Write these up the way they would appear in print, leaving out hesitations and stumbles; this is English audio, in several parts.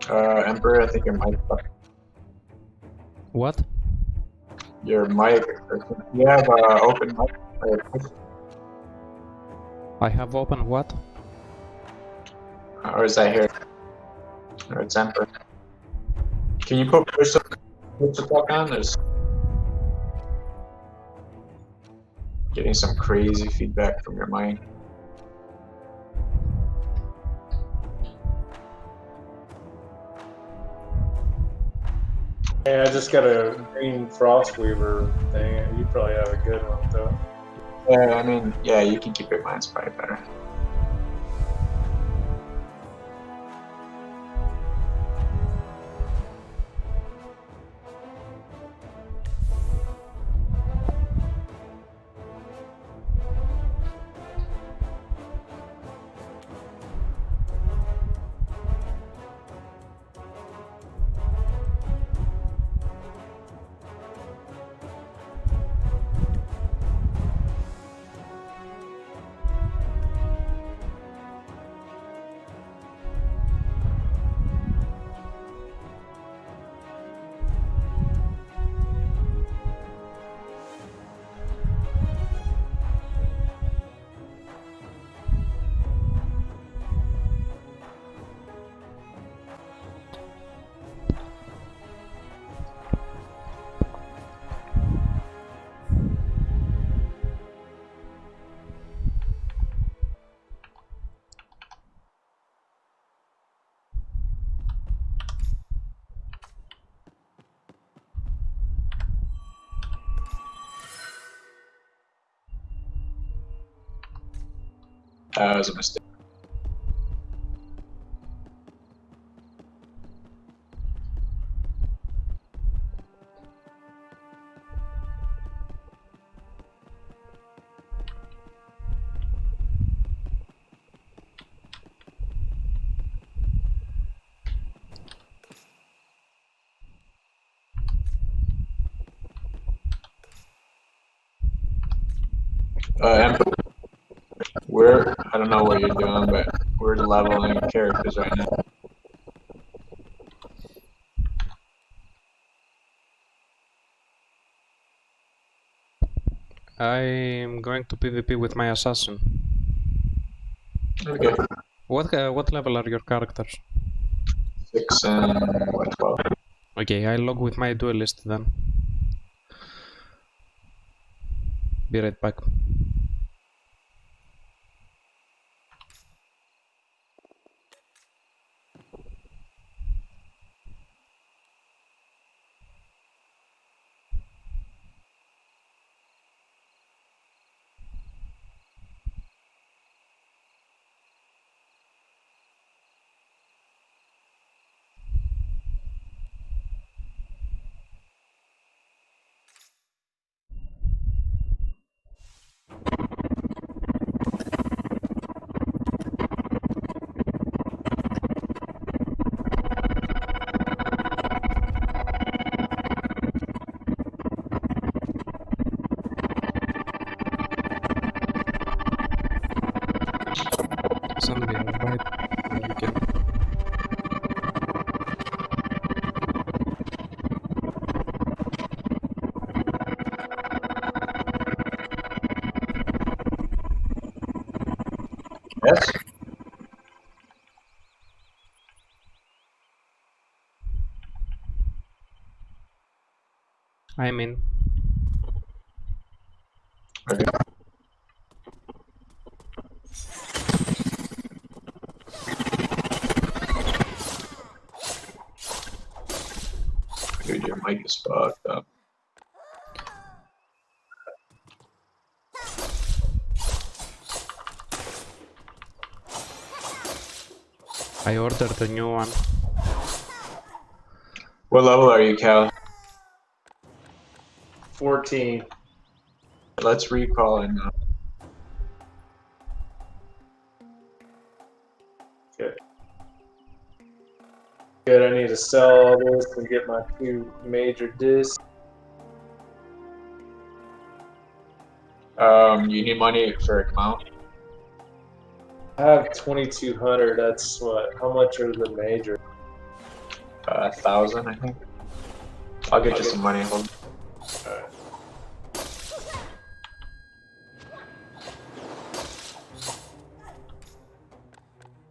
Emperor, I think your mic. What? Your mic. You have open mic. I have open what? Or is that here? Or it's Emperor. Can you push the talk on? There's getting some crazy feedback from your mic. Yeah, I just got a green Frostweaver thing. You probably have a good one though. Yeah, I mean, yeah, you can keep it. Mine's probably better. That was a mistake. Emperor, I don't know what you're doing, but we're leveling characters right now. I'm going to PvP with my assassin. Okay. What level are your characters? 6 and what, 12? Okay, I log with my duelist then. Be right back. Send me a invite when you can. Yes? I'm in. Okay. Dude, your mic is fucked up. I ordered a new one. What level are you, Cal? 14. Let's recall and Good. Good, I need to sell all this and get my 2 major discs. you need money for a mount? I have 2,200. That's what? How much are the major? 1,000, I think. I'll get you some money. Hold. Alright.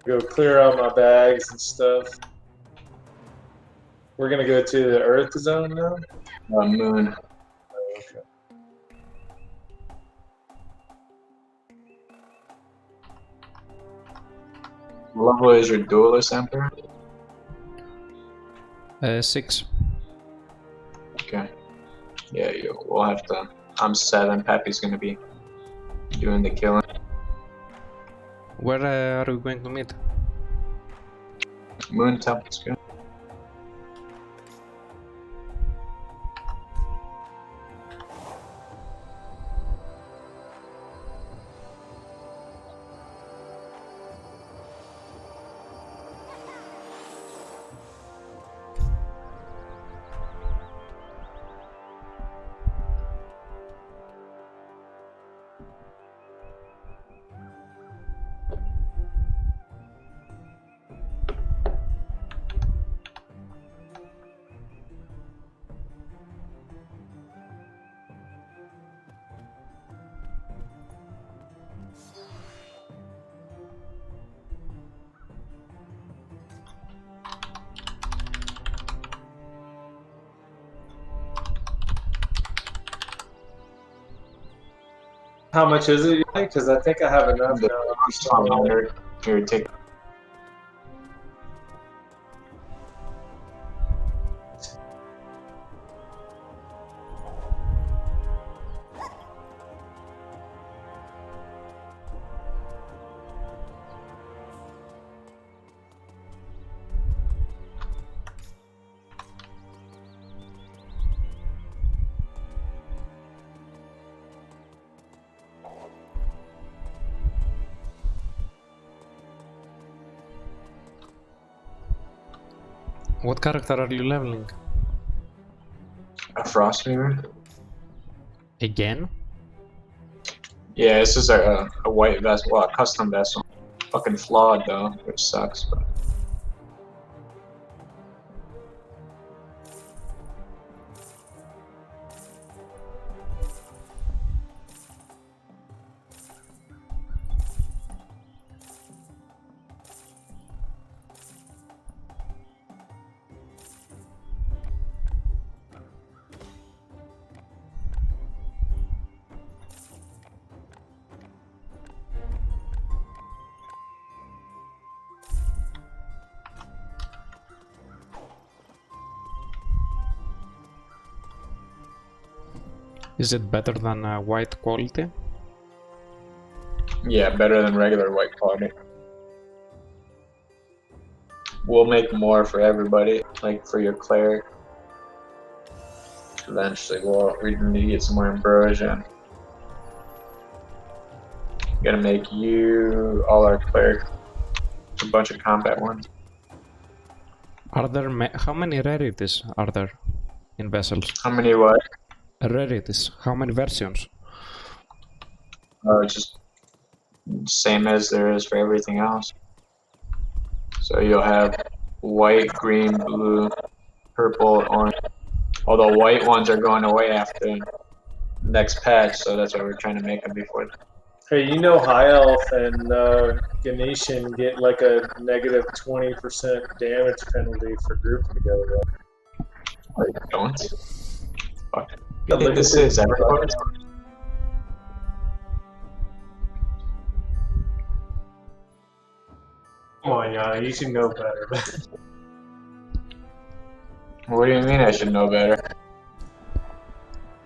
Go clear out my bags and stuff. We're gonna go to the Earth zone now? Moon. Oh, okay. What level is your duelist emperor? 6. Okay. Yeah, we'll have to. I'm 7. Pappy's gonna be doing the killing. Where are we going to meet? Moon Temple's good. How much is it? Because I think I have enough now. 100. Here, take. What character are you leveling? A Frostweaver? Again? Yeah, this is a white vessel, well, a custom vessel. Fucking flawed though, which sucks. But Is it better than white quality? yeah, better than regular white quality. We'll make more for everybody, like for your cleric. Eventually, we need to get some more ambrosia. Gonna make you all our cleric, a bunch of combat ones. Are there how many rarities are there in vessels? How many what? Rarities. How many versions? Just same as there is for everything else. So you'll have white, green, blue, purple, orange. Although white ones are going away after next patch, so that's why we're trying to make them before. Hey, you know High Elf and Ganeshan get like a negative 20% damage penalty for grouping together. Like, don't. Fuck. Yeah, I think this is everybody. Come on, Yana, you should know better. What do you mean I should know better?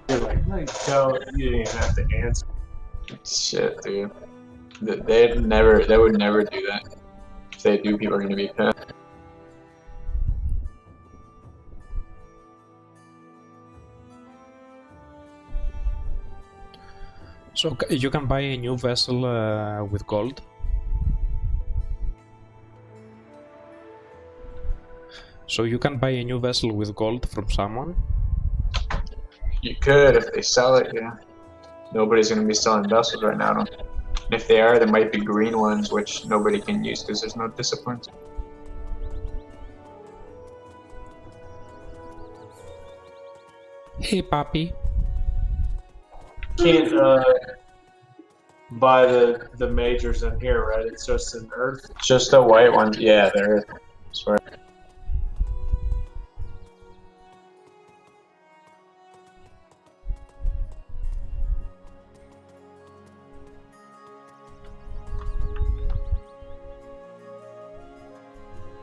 You're like, no, you don't. You didn't even have to answer. Shit, dude. They would never do that. If they do, people are gonna be pissed. So you can buy a new vessel with gold? So you can buy a new vessel with gold from someone? You could if they sell it, yeah. Nobody's gonna be selling vessels right now. And if they are, there might be green ones which nobody can use because there's no disciplines. Hey, Papi. Can't buy the majors in here, right? It's just in Earth. Just the white ones. Yeah, they're. Swear.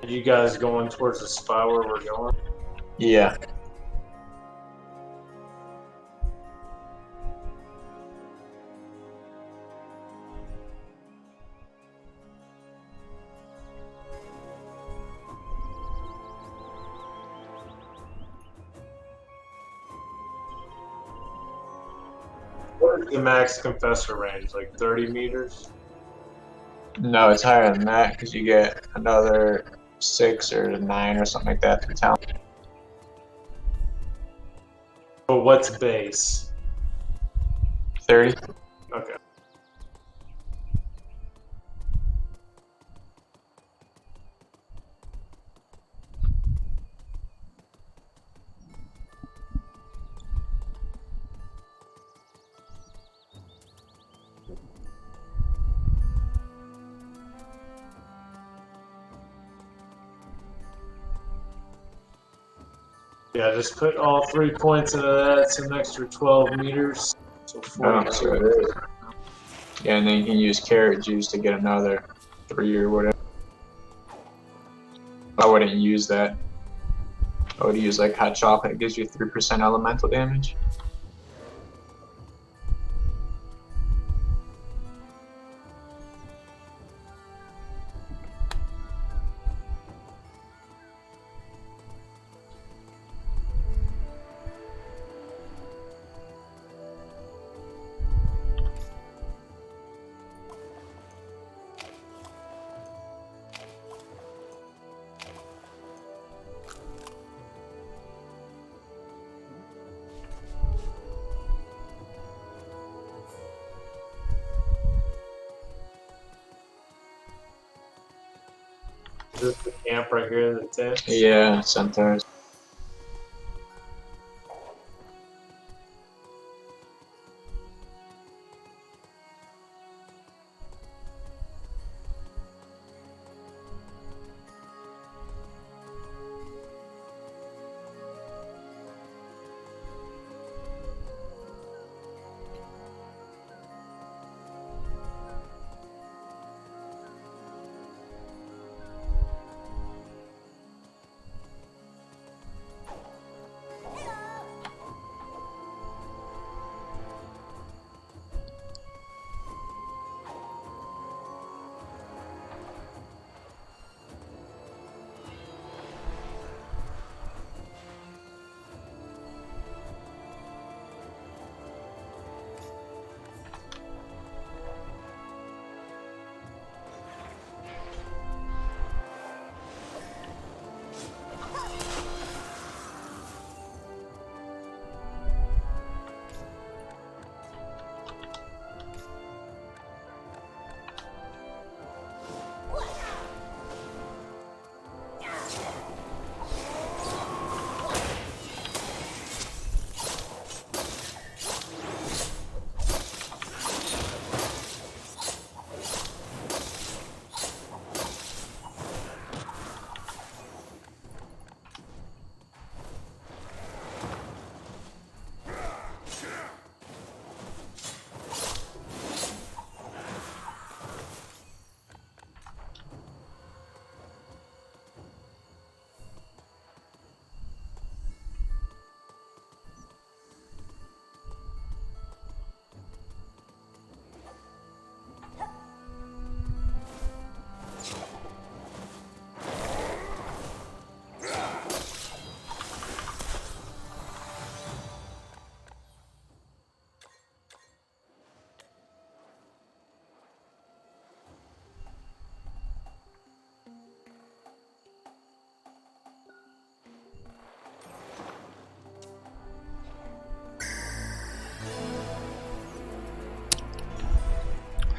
Are you guys going towards the spot where we're going? Yeah. What is the max confessor range? Like 30 meters? No, it's higher than that because you get another 6 or 9 or something like that through town. But what's base? 30. Okay. Yeah, just put all 3 points into that. It's an extra 12 meters. So Oh, that's what it is. Yeah, and then you can use carrot juice to get another 3 or whatever. I wouldn't use that. I would use like hot chocolate. It gives you 3% elemental damage. Is this the camp right here, the tent? Yeah, centaurs.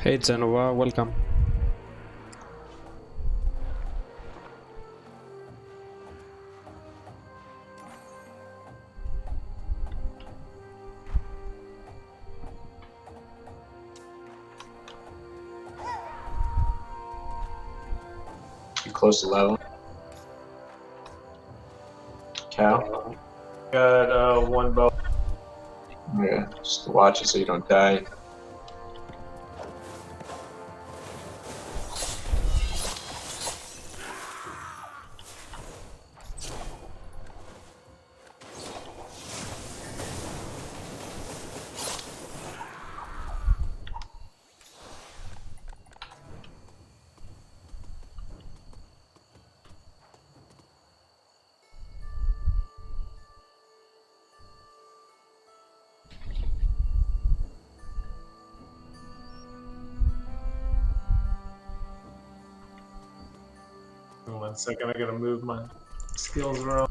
Hey, Genova, welcome. too close to level. Cow? Got one bow. Yeah, just watch it so you don't die. One second, I gotta move my skills around.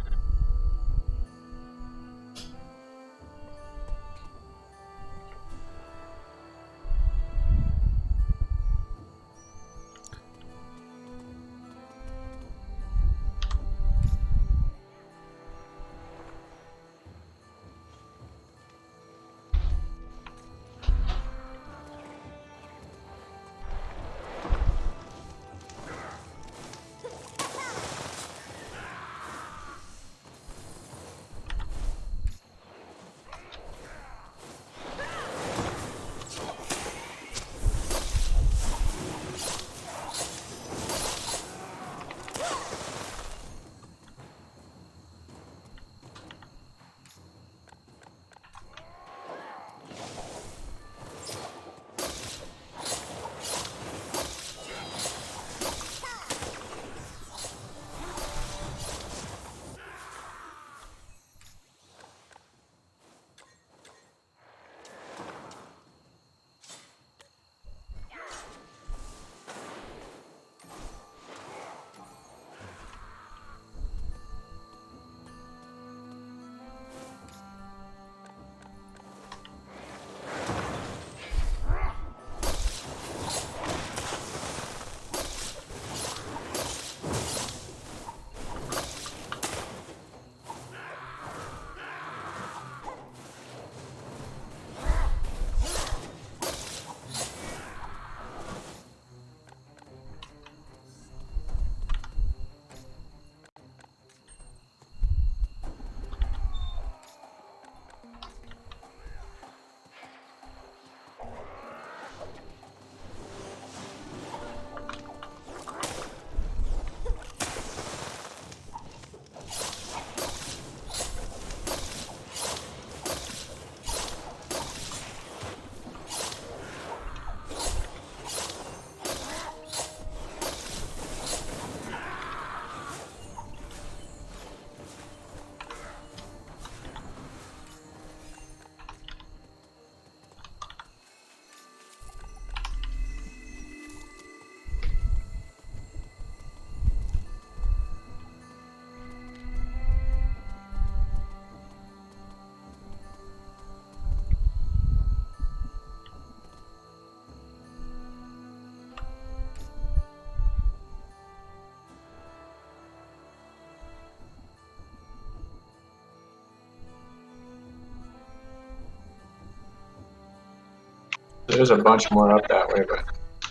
There's a bunch more up that way, but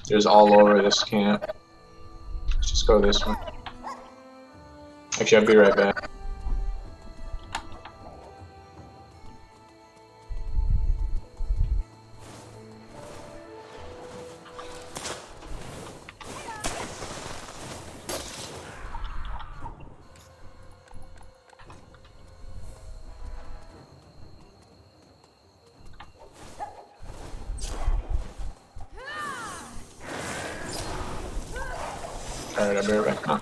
there's all over this camp. Let's just go this way. Actually, I'll be right back. Alright, I'll be right back. Huh.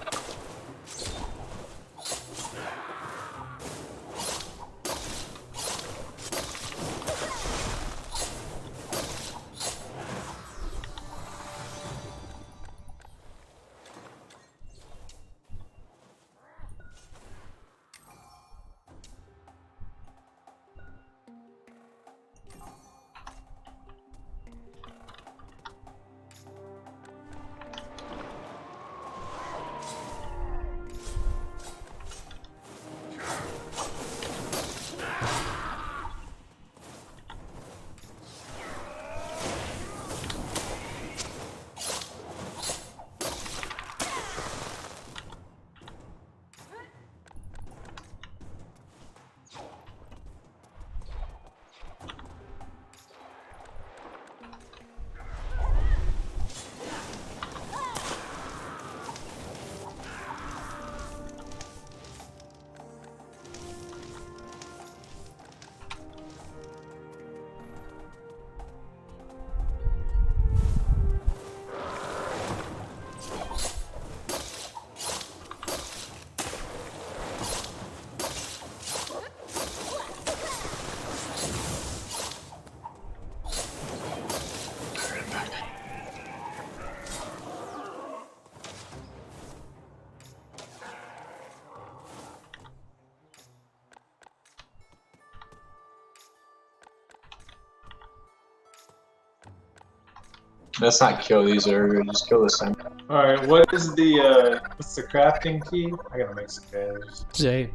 Let's not kill these earlier, just kill the center. Alright, what is the, what's the crafting key? I gotta make some guys. J.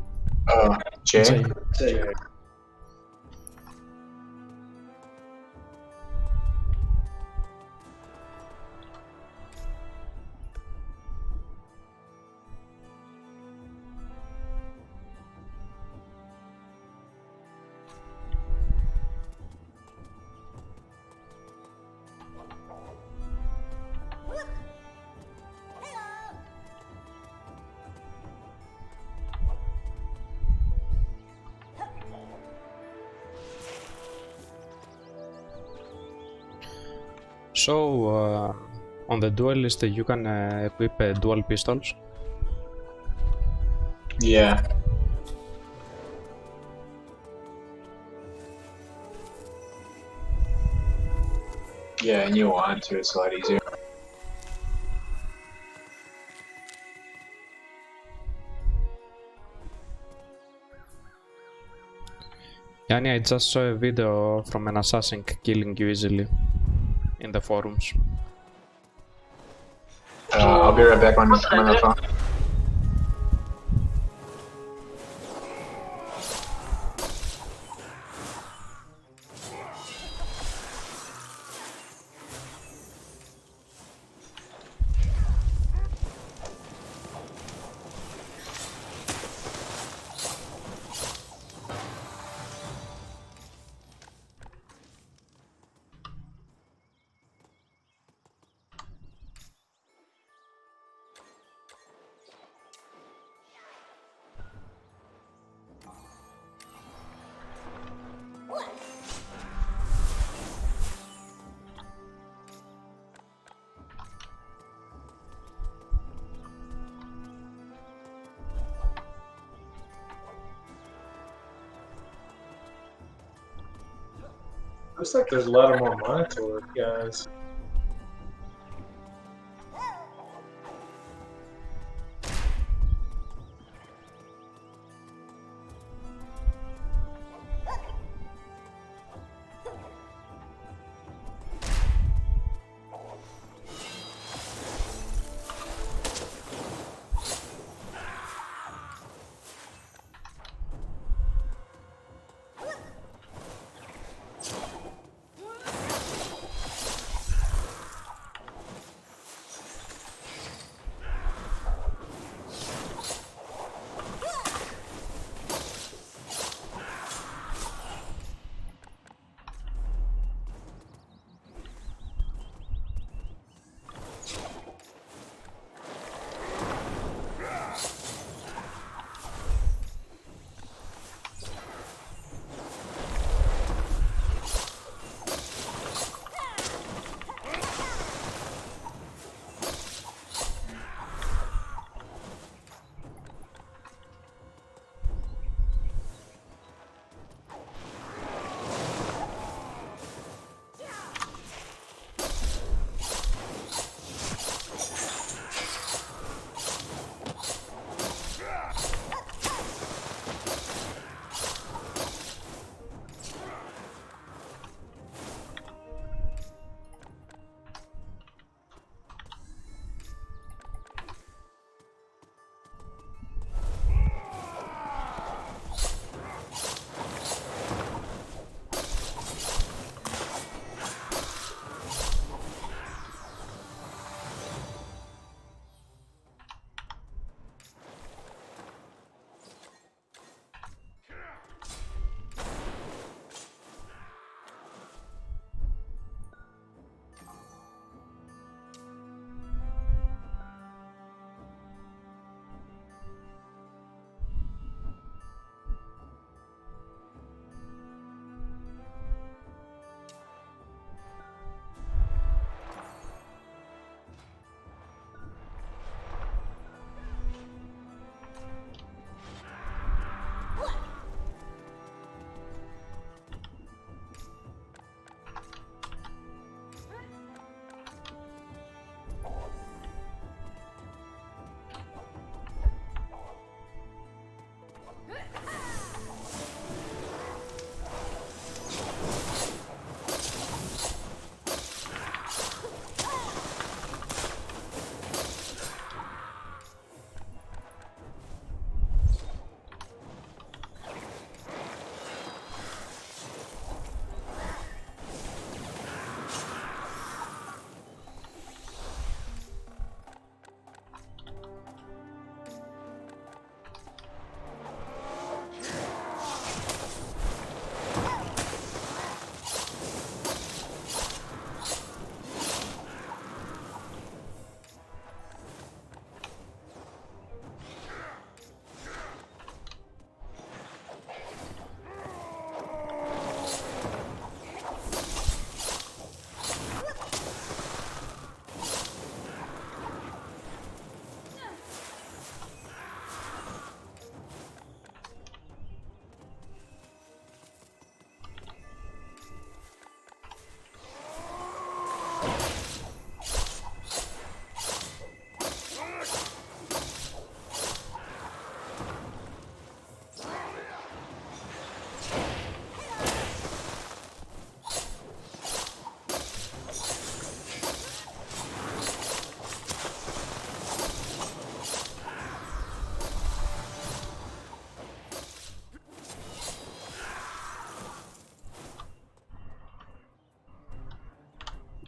J? J. J. So, on the duelist, you can equip dual pistols. Yeah. Yeah, and you want to, it's a lot easier. Yani, I just saw a video from an assassin killing you easily in the forums. I'll be right back on the phone. Looks like there's a lot of more monitor guys.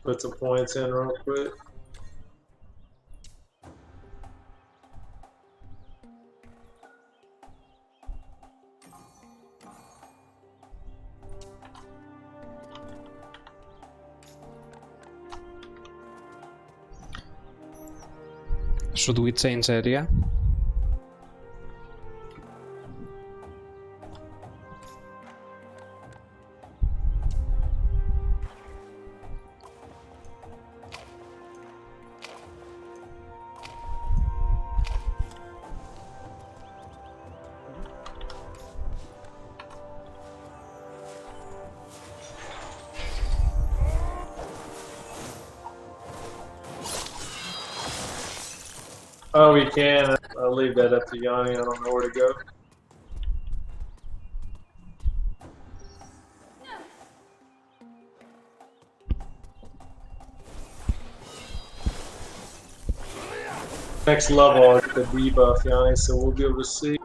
Put some points in real quick. Should we change area? Oh, we can. I'll leave that up to Yanni. I don't know where to go. Next level, I'll get the debuff, Yanni, so we'll be able to see.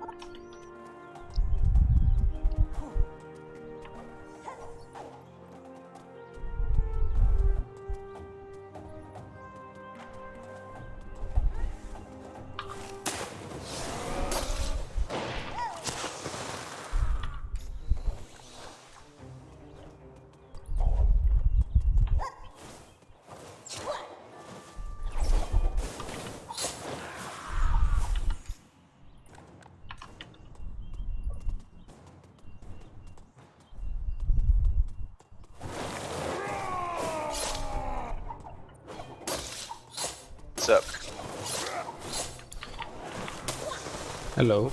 What's up? Hello.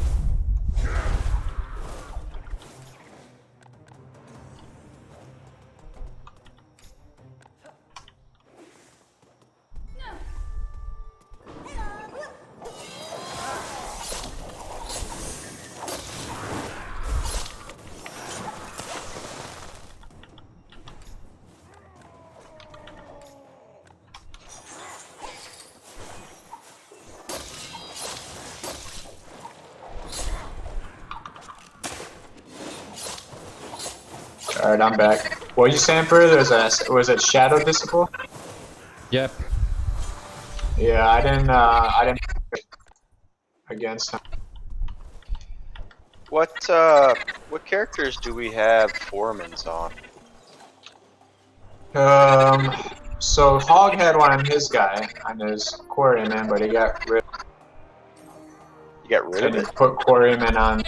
Alright, I'm back. What you saying, Emperor? Was it Shadow Disciple? Yep. Yeah, I didn't against him. What characters do we have foremans on? So Hog had one on his guy, on his quarryman, but he got rid. You got rid And of he it? put quarryman on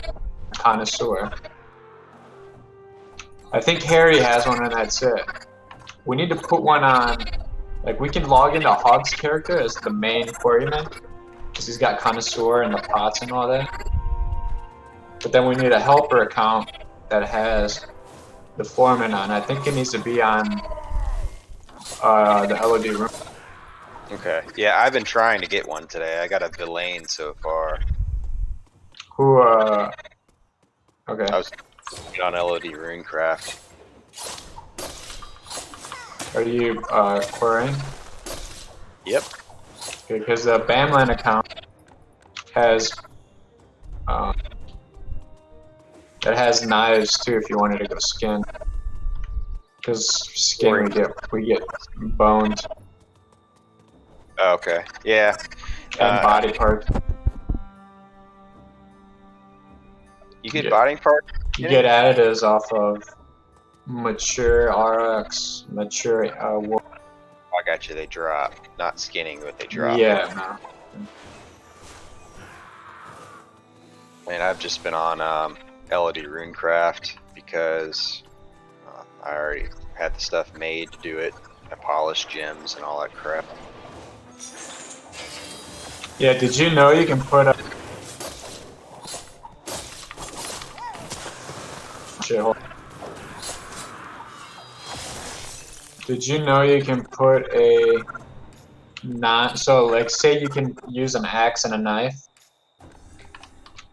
Connoisseur. I think Harry has one, and that's it. We need to put one on. Like, we can log into Hog's character as the main quarryman, because he's got Connoisseur and the pots and all that. But then we need a helper account that has the foreman on. I think it needs to be on the LOD room. Okay. Yeah, I've been trying to get one today. I got a Villain so far. Who, okay. I was on LOD Runecraft. Are you, quarrying? Yep. Because the Bamland account has, it has knives too if you wanted to go skin. Because skin we get bones Okay. Yeah. and body parts. You get Yeah. body part? You get additives off of mature RX, mature Oh, I got you. They drop. Not skinning, but they drop. yeah, no. And I've just been on LOD Runecraft because I already had the stuff made to do it. I polished gems and all that crap. Yeah, did you know you can put a shit, hold on. Did you know you can put a so like say you can use an axe and a knife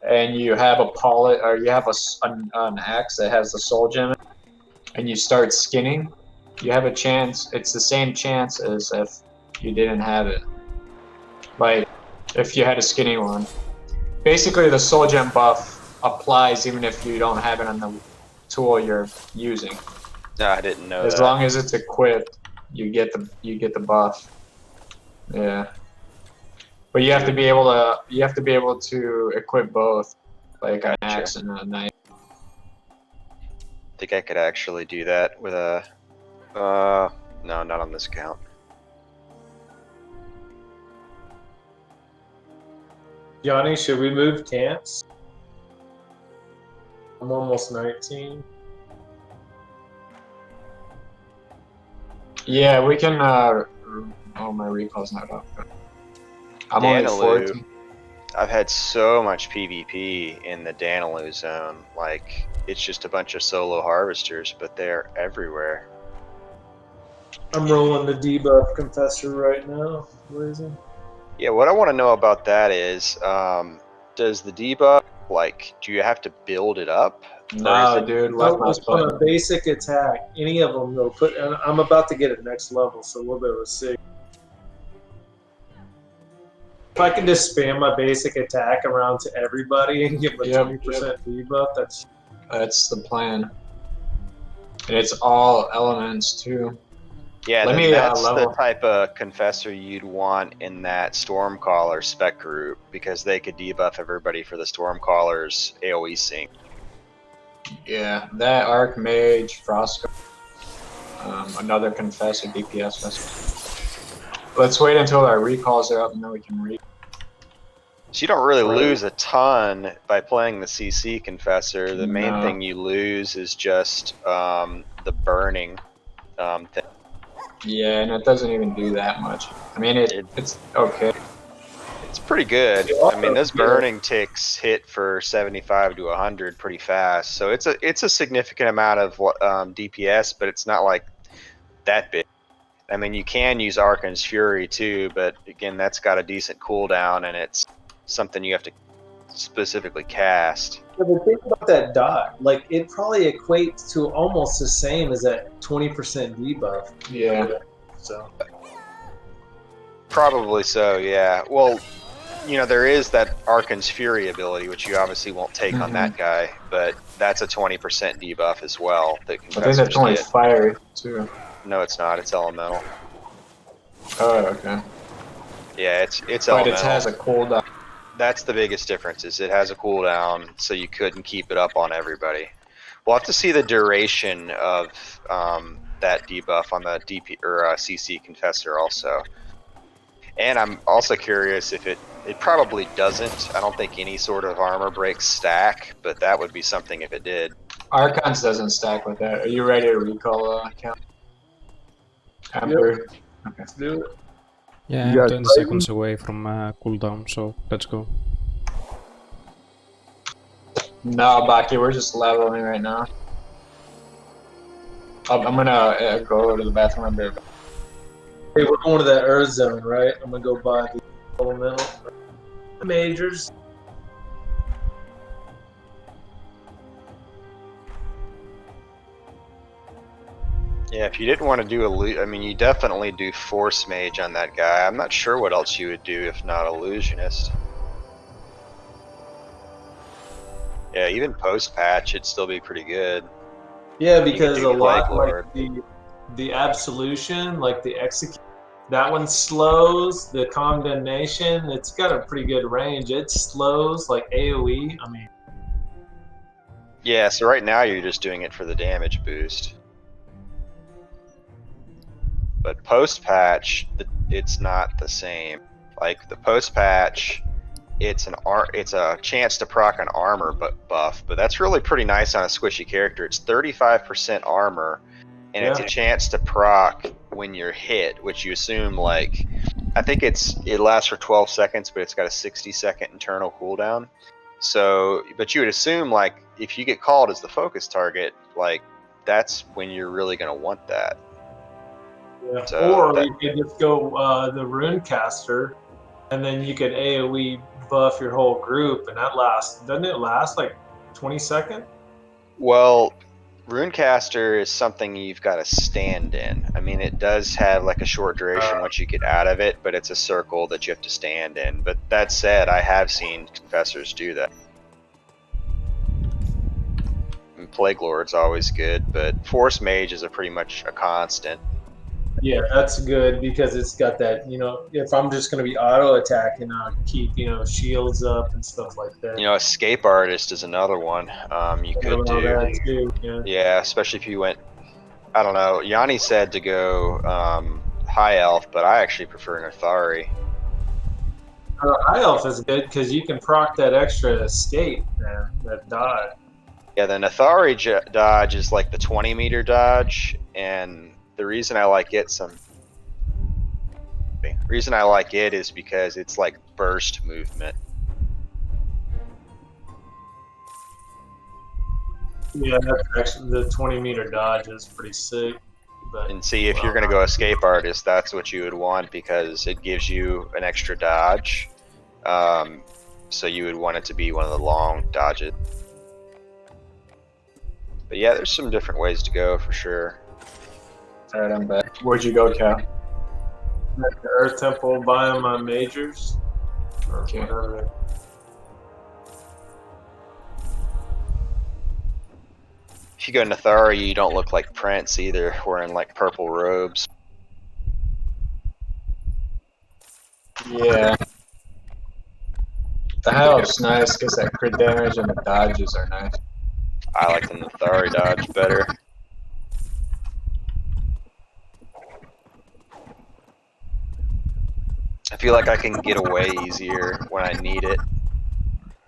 and you have a or you have an axe that has the soul gem in it, and you start skinning, you have a chance, it's the same chance as if you didn't have it. Like, if you had a skinny one. Basically, the soul gem buff applies even if you don't have it on the tool you're using. No, I didn't know As that. long as it's equipped. you get the buff. Yeah. But you have to be able to equip both, like an Gotcha. axe and a knife. I think I could actually do that with a. No, not on this account. Johnny, should we move camps? I'm almost 19. Yeah, we can. Oh, my recall's not up. I'm only Danaloo. 14. I've had so much PvP in the Danaloo zone. Like, it's just a bunch of solo harvesters, but they're everywhere. I'm rolling the debuff confessor right now. Blazing. Yeah, what I want to know about that is, does the debuff, like, do you have to build it up? No, dude, left No, mouse it's on button. a basic attack. Any of them will put. And I'm about to get it next level, so we'll be able to see. If I can just spam my basic attack around to everybody and give them a Yep, 20% debuff, That's the plan. And it's all elements too. Yeah, Let then me, that's the level. type of confessor you'd want in that Stormcaller spec group, because they could debuff everybody for the Stormcaller's AoE sync. Yeah, that Archmage, Frost, another confessor, DPS vessel. Let's wait until our recalls are up and then we can read. So you don't really Right. lose a ton by playing the CC confessor. The main No. thing you lose is just the burning thing. Yeah, and it doesn't even do that much. I mean, it's okay. It's pretty good. I mean, those burning ticks hit for 75 to 100 pretty fast. So it's a significant amount of DPS, but it's not like that big. I mean, you can use Archon's Fury too, but again, that's got a decent cooldown, and it's something you have to specifically cast. Yeah, but think about that dot. Like, it probably equates to almost the same as that 20% debuff. Yeah. So. Probably so, yeah. Well, you know, there is that Archon's Fury ability, which you obviously won't take on that guy, but that's a 20% debuff as well. That I think that's only fire too. No, it's not. It's elemental. Oh, okay. Yeah, it's But elemental. it has a cooldown. That's the biggest difference, is it has a cooldown, so you couldn't keep it up on everybody. We'll have to see the duration of that debuff on the DP or CC confessor also. And I'm also curious if it probably doesn't. I don't think any sort of armor breaks stack, but that would be something if it did. Archons doesn't stack with that. Are you ready to recall account? Emperor? Yep. Okay. Let's do it. Yeah, You I'm guys 20 fighting? seconds away from cooldown, so let's go. No, Baki, we're just leveling right now. I'm gonna go to the bathroom. I'm there. Hey, we're going to that Earth Zone, right? I'm gonna go buy the elemental majors. Yeah, if you didn't want to do I mean, you definitely do Force Mage on that guy. I'm not sure what else you would do if not Illusionist. Yeah, even post-patch, it'd still be pretty good. Yeah, You could because do a lot Plague Lord. like the absolution, like the execute, that one slows. The condemnation, it's got a pretty good range. It slows like AOE. I mean, Yeah, so right now you're just doing it for the damage boost. But post-patch, it's not the same. Like the post-patch, it's a chance to proc an armor buff, but that's really pretty nice on a squishy character. It's 35% armor, and it's a chance to proc when you're hit, which you assume, like, I think it lasts for 12 seconds, but it's got a 60-second internal cooldown. So, but you would assume, like, if you get called as the focus target, like, that's when you're really going to want that. yeah. So Or you could just go the Runecaster, and then you could AOE buff your whole group, and that lasts. Doesn't it last like 20 seconds? Well, Runecaster is something you've got to stand in. I mean, it does have like a short duration once you get out of it, but it's a circle that you have to stand in. But that said, I have seen confessors do that. And Plague Lord's always good, but Force Mage is pretty much a constant. Yeah, that's good because it's got that, if I'm just going to be auto attacking, I'll keep, shields up and stuff like that. Escape Artist is another one. You could All do. that too, yeah. Yeah, especially if you went. I don't know. Yanni said to go High Elf, but I actually prefer Nathari. High Elf is good because you can proc that extra escape, man, that dodge. Yeah, the Nathari dodge is like the 20-meter dodge, and the reason I like it is because it's like burst movement. Yeah, that's actually the 20-meter dodge is pretty sick. But, and see, if you're going to go Escape Artist, that's what you would want because it gives you an extra dodge. So you would want it to be one of the long dodges. But yeah, there's some different ways to go for sure. Alright, I'm back. Where'd you go, Cal? At the Earth Temple buying my majors. Or Okay. whatever. If you go Nathari, you don't look like Prince either, wearing like purple robes. Yeah. The High Elf's nice because that crit damage and the dodges are nice. I like the Nathari dodge better. I feel like I can get away easier when I need it.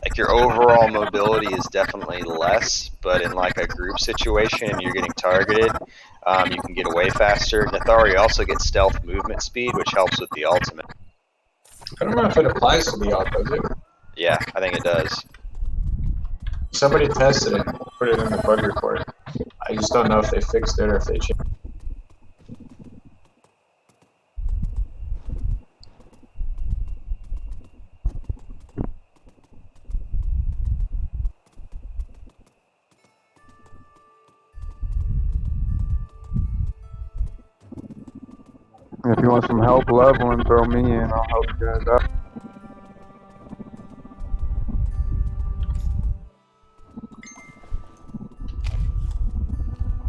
Like your overall mobility is definitely less, but in like a group situation and you're getting targeted, you can get away faster. Nathari also gets stealth movement speed, which helps with the ultimate. I don't know if it applies to the ult, does it? Yeah, I think it does. Somebody tested it and put it in the bug report. I just don't know if they fixed it or if they changed it. If you want some help leveling, throw me in. I'll help you guys out.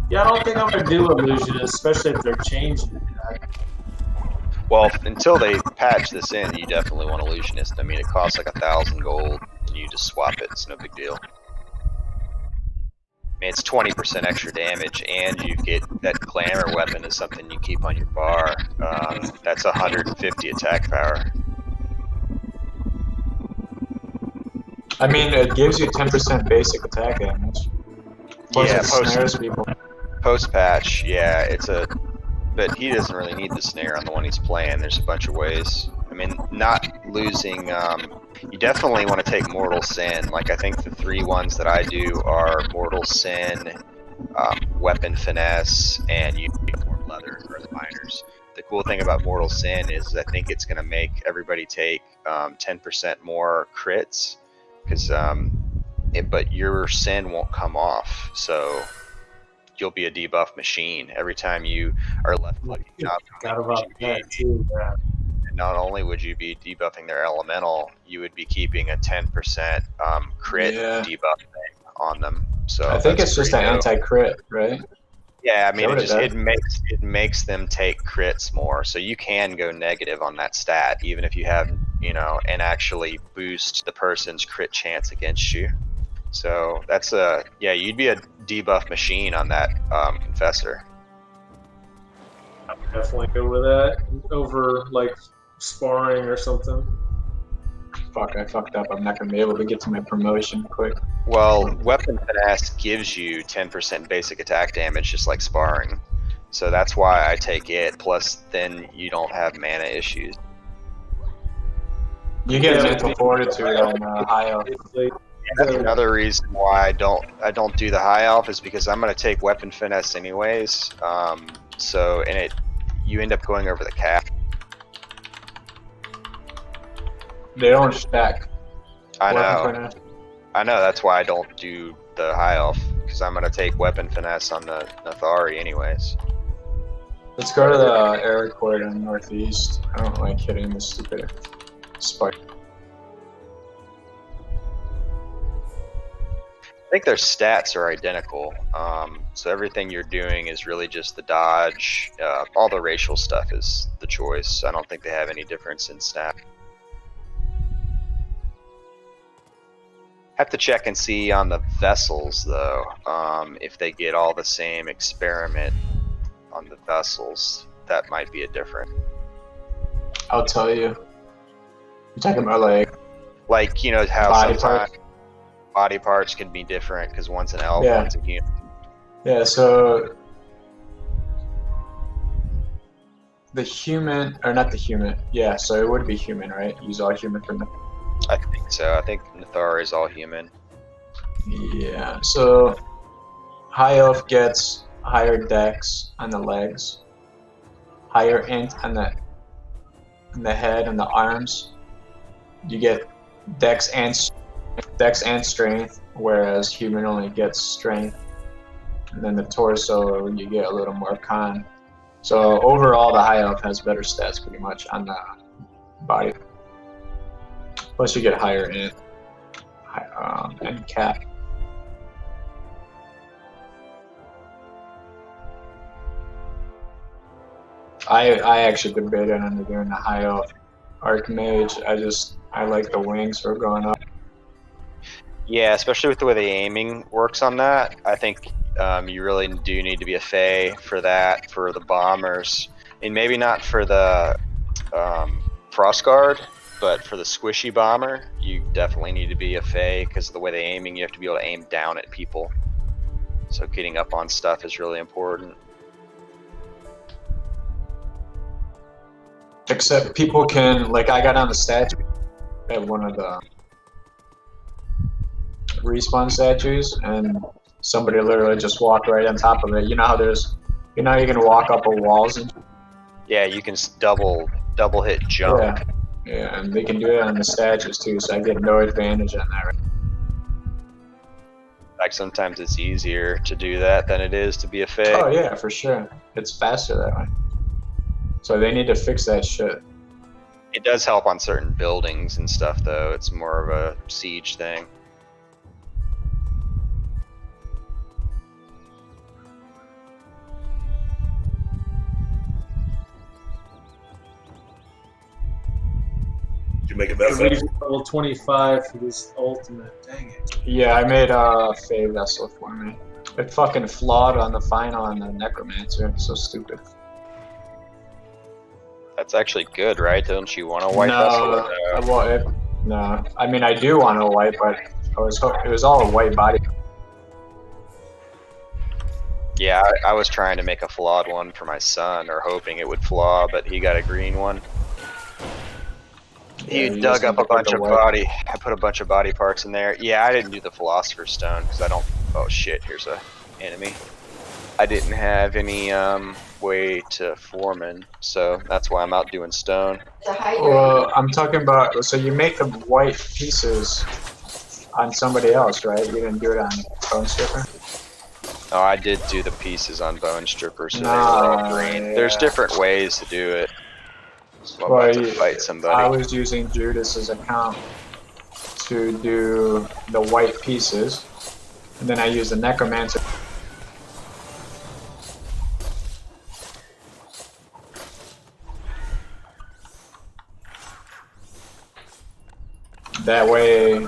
Yeah, I don't think I'm gonna do illusion, especially if they're changing it. Well, until they patch this in, you definitely want Illusionist. I mean, it costs like 1,000 gold, and you just swap it. It's no big deal. I mean, it's 20% extra damage, and you get that Clamor weapon is something you keep on your bar. That's 150 attack power. I mean, it gives you 10% basic attack damage. Plus Yeah, it snares people. Post patch, yeah, it's a. But he doesn't really need the snare on the one he's playing. There's a bunch of ways. I mean, not losing. You definitely want to take Mortal Sin. Like, I think the 3 ones that I do are Mortal Sin, Weapon Finesse, and Uniform Leather, or the Miners. The cool thing about Mortal Sin is I think it's going to make everybody take 10% more crits, because but your Sin won't come off, so you'll be a debuff machine every time you are left clicking up. Forgot about that too. Yeah. Not only would you be debuffing their elemental, you would be keeping a 10% crit debuff on them. So I think it's just an dope. anti-crit, right? Yeah, I mean, Is that what it makes them take crits more. So you can go negative on that stat, even if you have, and actually boost the person's crit chance against you. So that's you'd be a debuff machine on that Confessor. I would definitely go with that over like sparring or something. Fuck, I fucked up. I'm not gonna be able to get to my promotion quick. Well, Weapon Finesse gives you 10% basic attack damage, just like sparring. So that's why I take it. Plus, then you don't have mana issues. You get mental fortitude on High Elf. That's another reason why I don't do the High Elf, is because I'm gonna take Weapon Finesse anyways. You end up going over the cap. They don't stack. I Weapon know. finesse. I know. That's why I don't do the High Elf, because I'm gonna take Weapon Finesse on the Nathari anyways. Let's go to the air court in northeast. I don't like hitting the stupid spike. I think their stats are identical. So everything you're doing is really just the dodge. All the racial stuff is the choice. I don't think they have any difference in stat. Have to check and see on the vessels though, if they get all the same experiment on the vessels. That might be a difference. I'll tell you. You're talking about Like, you know how body sometimes parts? body parts can be different because one's an elf, Yeah. one's a human. Yeah, so the human, or not the human, yeah, so it would be human, right? Use all human for the. I think so. I think Nathar is all human. Yeah, so high elf gets higher dex on the legs, higher int on the head and the arms. You get dex and strength, whereas human only gets strength. And then the torso, you get a little more con. So overall, the high elf has better stats pretty much on the body. Plus, you get higher int and cap. I actually debated on doing the high elf archmage. I like the wings for going up. Yeah, especially with the way the aiming works on that. I think you really do need to be a Fae for that, for the bombers. And maybe not for the Frost Guard, but for the squishy bomber, you definitely need to be a Fae because of the way the aiming, you have to be able to aim down at people. So getting up on stuff is really important. Except people can, like I got on the statue at one of the respawn statues, and somebody literally just walked right on top of it. You know how you can walk up of walls and. Yeah, you can double hit jump. Yeah, yeah, and they can do it on the statues too, so I get no advantage on that. Right? Like sometimes it's easier to do that than it is to be a Fae. Oh yeah, for sure. It's faster that way. So they need to fix that shit. It does help on certain buildings and stuff, though. It's more of a siege thing. Did you make it that I reached fast? level 25 for this ultimate. Dang it. Yeah, I made a Fey vessel for me. It fucking flawed on the final on the necromancer. It's so stupid. That's actually good, right? Don't you want a white vessel? No. I mean, I do want a white, but it was all a white body. Yeah, I was trying to make a flawed one for my son, or hoping it would flaw, but he got a green one. Yeah, He you dug just up need a to put bunch the of white. body. I put a bunch of body parts in there. Yeah, I didn't do the philosopher's stone because I don't. Oh shit! Here's a enemy. I didn't have any way to foreman, so that's why I'm out doing stone. Well, I'm talking about. So you make the white pieces on somebody else, right? You didn't do it on Bone Stripper. Oh, I did do the pieces on Bone Stripper, so they were Nah, all green. yeah. There's different ways to do it. So I'm Well, about to fight somebody. I was using Judas's account to do the white pieces, and then I used the necromancer. That way,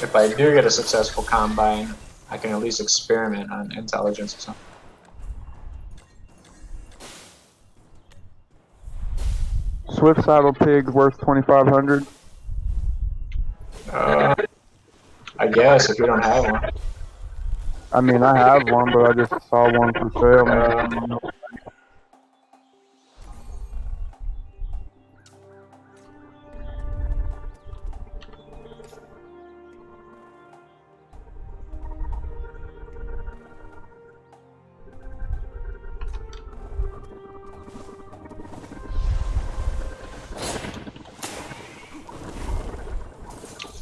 if I do get a successful combine, I can at least experiment on intelligence or something. Swift saddle pig worth 2,500. I guess if you don't have one. I mean, I have one, but I just saw one for sale. Maybe.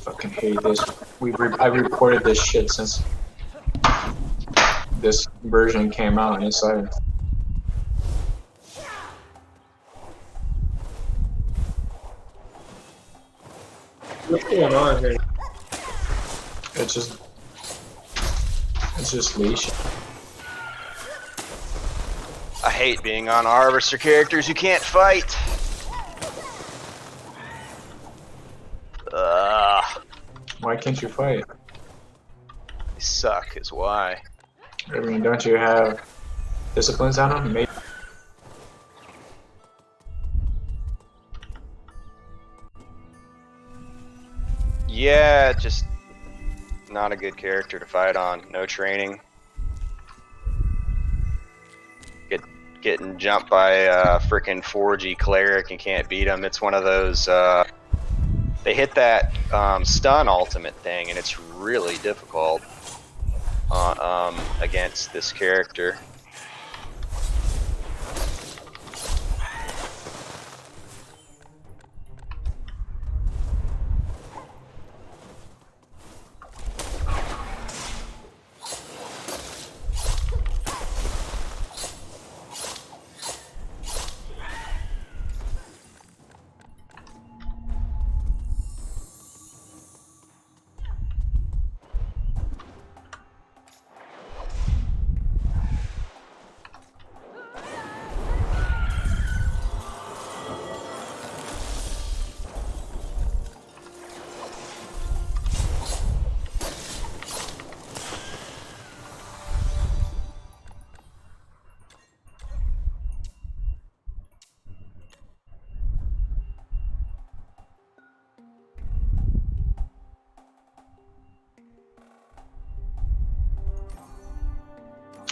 Fucking hate this. I reported this shit since this version came out, and it's like What's going on here? it's just It's just leash. I hate being on Harvester characters who can't fight. Ugh. Why can't you fight? They suck is why. I mean, don't you have disciplines on them? Maybe. Yeah, just not a good character to fight on. No training. Getting jumped by a frickin' 4G cleric and can't beat him. It's one of those. They hit that stun ultimate thing, and it's really difficult against this character.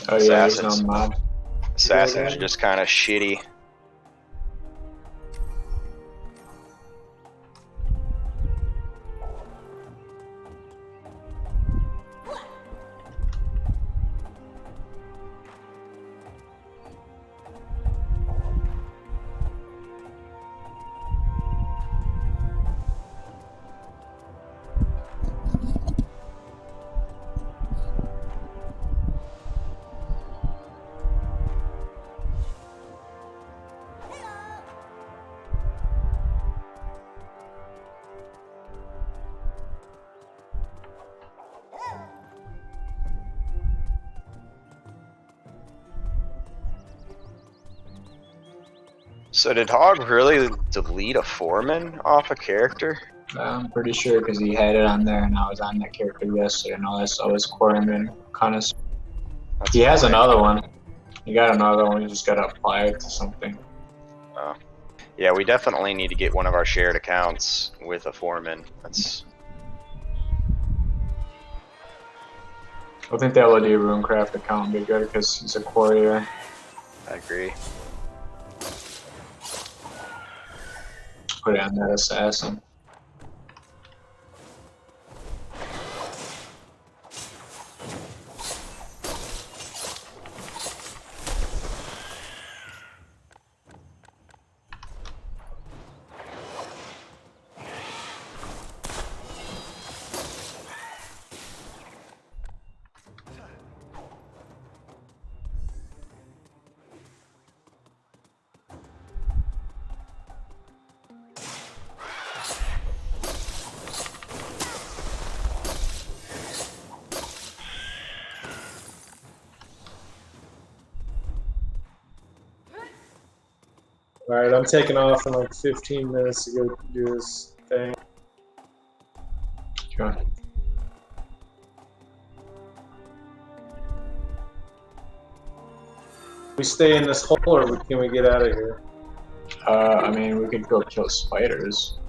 Oh yeah, there's Assassins. no mob. Assassins are just kind of shitty. So did Hog really delete a foreman off a character? I'm pretty sure because he had it on there and I was on that character yesterday and all I saw was Quarterman kind of. He has funny. another one. He got another one, you just gotta apply it to something. Oh. Yeah, we definitely need to get one of our shared accounts with a foreman. That's I think the LOD Runecraft account would be good because he's a courier. I agree. Put it on that assassin. Alright, I'm taking off in like 15 minutes to go do this thing. Sure. We stay in this hole or can we get out of here? I mean, we could go kill spiders.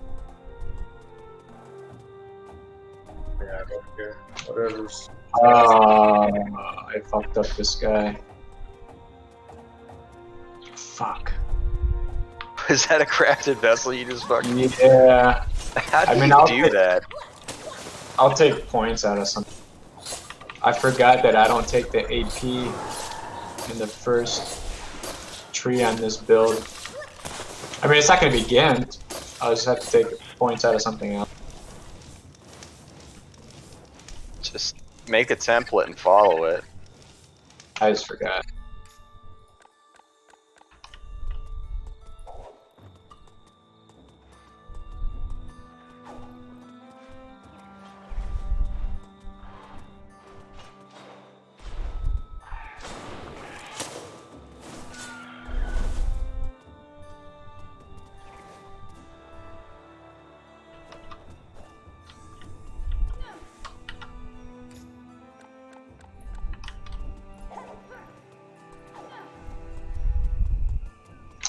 Yeah, I don't care. Whatever's. I fucked up this guy. Fuck. Is that a crafted vessel you just fucking... Yeah. How do I mean, you I'll do take- that? I'll take points out of something. I forgot that I don't take the AP in the first tree on this build. I mean, it's not going to be Gint. I'll just have to take points out of something else. Just make a template and follow it. I just forgot.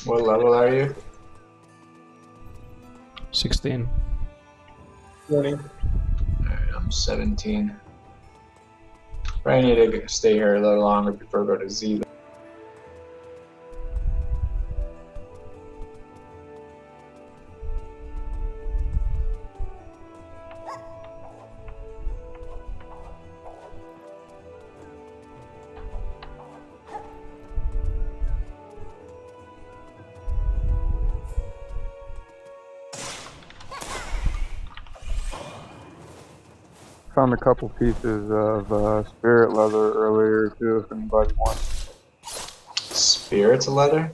What level are you? 16. 20. Alright, I'm 17. Probably need to stay here a little longer before I go to Z. Found a couple pieces of spirit leather earlier too, if anybody wants. Spirit's leather?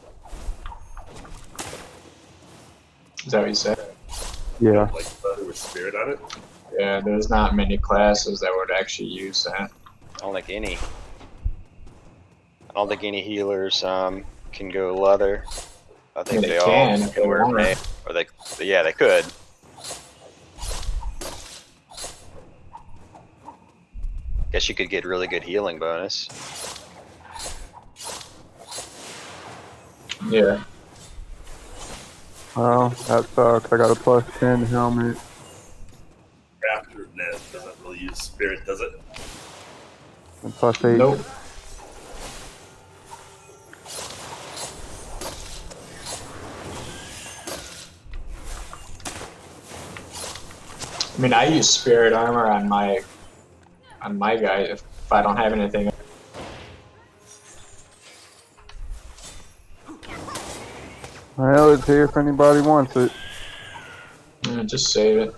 Is that what you said? Yeah. Like leather with spirit on it. Yeah, there's not many classes that would actually use that. I don't think any. I don't think any healers can go leather. I think They they all can if they can wear want. mail, or they, yeah, they could. Guess you could get really good healing bonus. Yeah. Well, that sucks. I got a +10 helmet. Crafter Nest doesn't really use spirit, does it? And +8. Nope. I mean, I use spirit armor on my guy if I don't have anything. Well, it's here if anybody wants it. Just save it.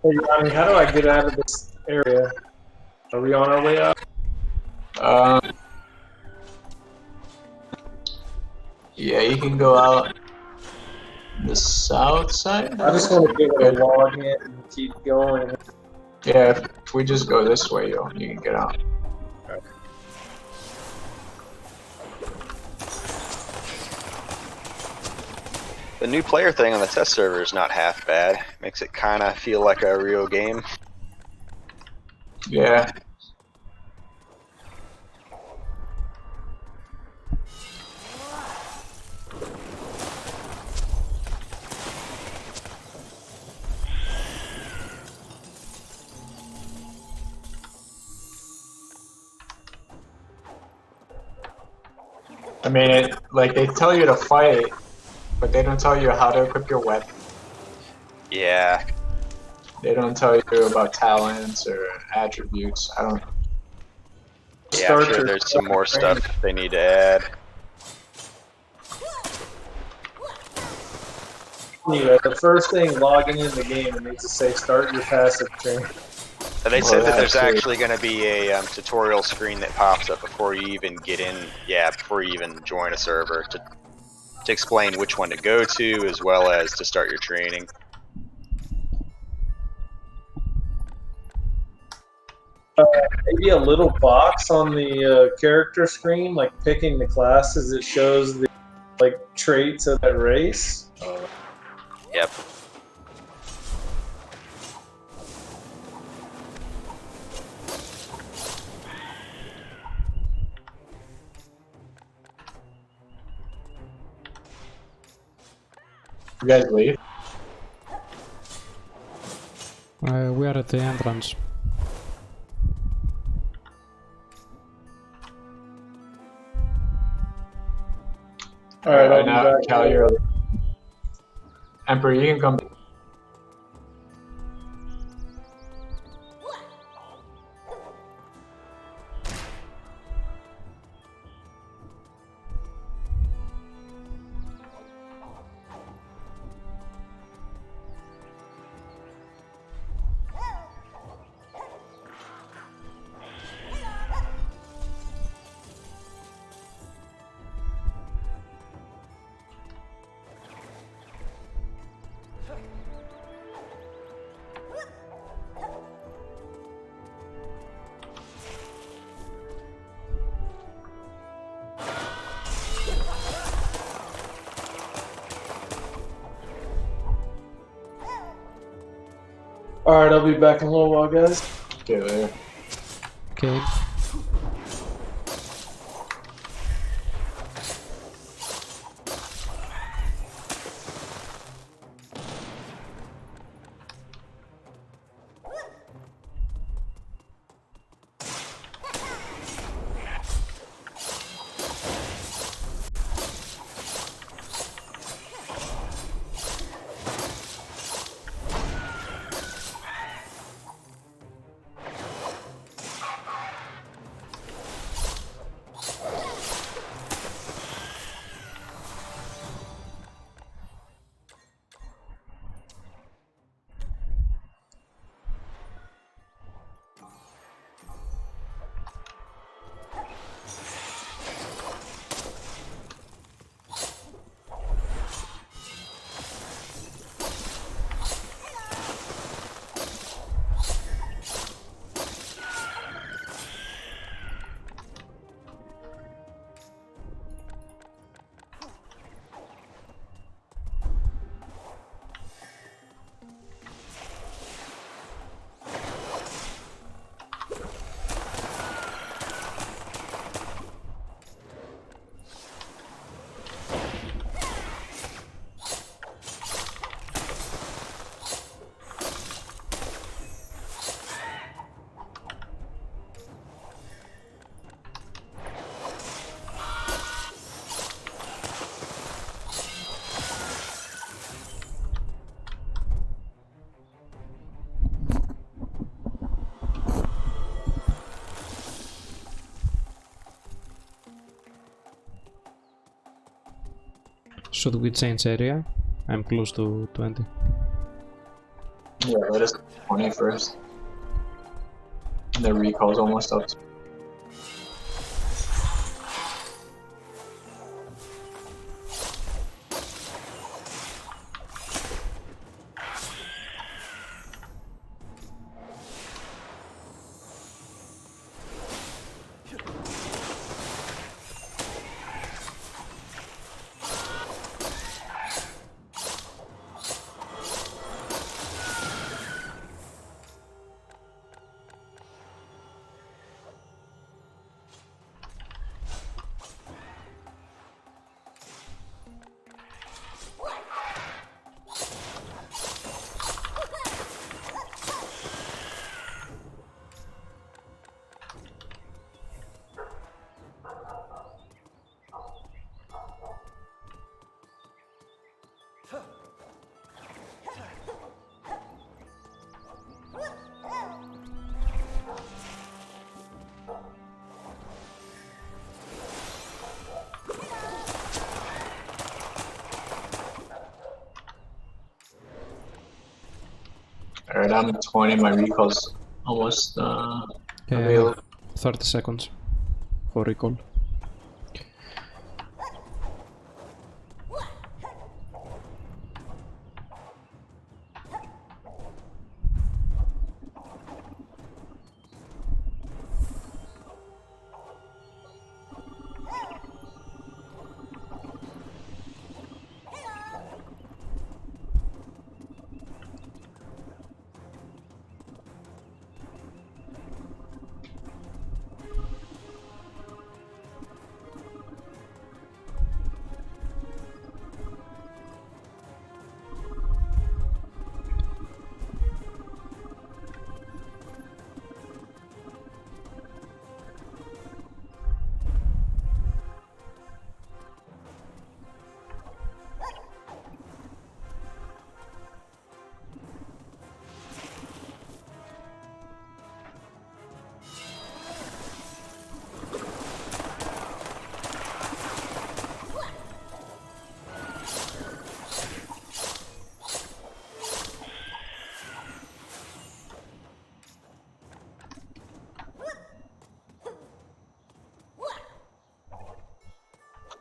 Hey, Yanni, how do I get out of this area? Are we on our way out? Yeah, you can go out the south side. I just want to be able to log in and keep going. Yeah, if we just go this way, you can get out. The new player thing on the test server is not half bad. Makes it kind of feel like a real game. Yeah. I mean, like they tell you to fight, but they don't tell you how to equip your weapon. Yeah. They don't tell you about talents or attributes. I don't. Yeah, I'm sure there's some more stuff they need to add. Yeah, the first thing logging in the game, it needs to say start your passive training. And they said that there's that's actually going to be a tutorial screen that pops up before you even get in. Yeah, before you even join a server to explain which one to go to, as well as to start your training. Maybe a little box on the character screen, like picking the classes, it shows the like traits of that race. Yep. You guys leave? We are at the entrance. Alright, I'll be now, back. Cal, you're Emperor. You can come. Alright, I'll be back in a little while, guys. Okay, later. Okay. Should we change area? I'm close to 20. Yeah, let us 20 first. The recall's almost up. Alright, I'm at 20, my recall's almost available. 30 seconds for recall.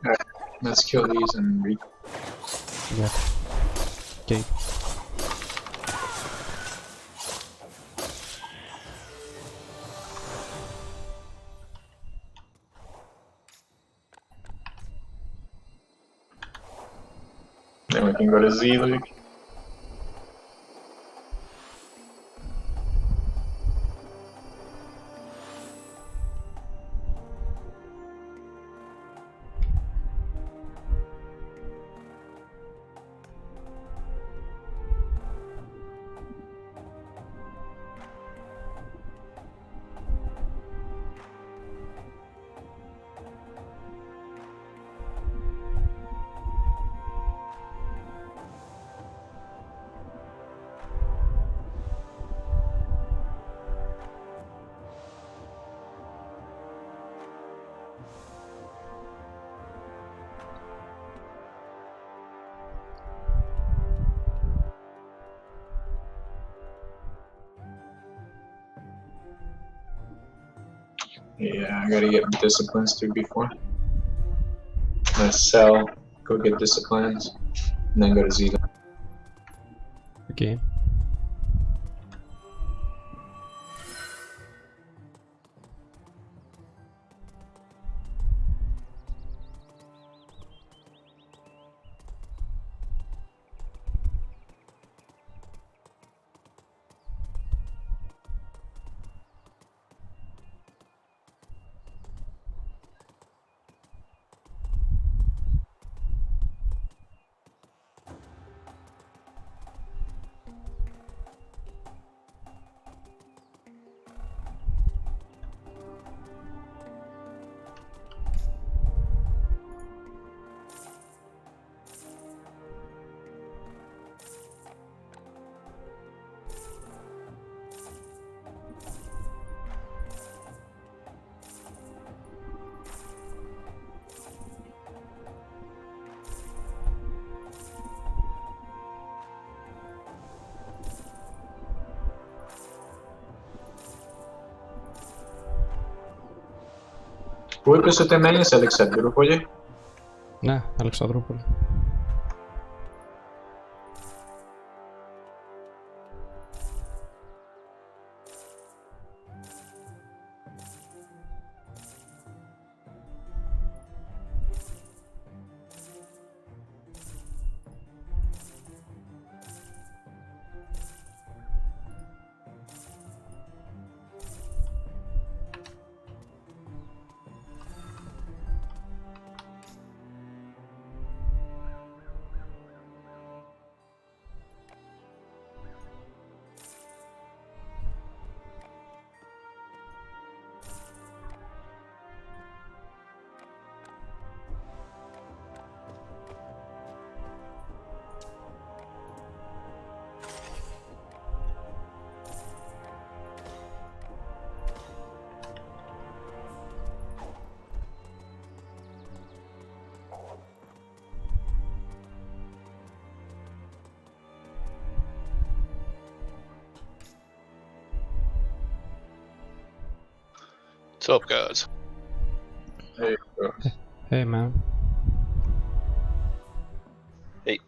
Alright, let's kill these and recall. Yeah. Okay. Then we can go to Z-League. Yeah, I gotta get disciplines too before. I'm gonna sell, go get disciplines, and then go to Z. Okay. Πού είπες ότι μένεις, Αλεξανδρούπολη? Ναι, Αλεξανδρούπολη. What's up, guys? Hey, bro. Hey man. Hey.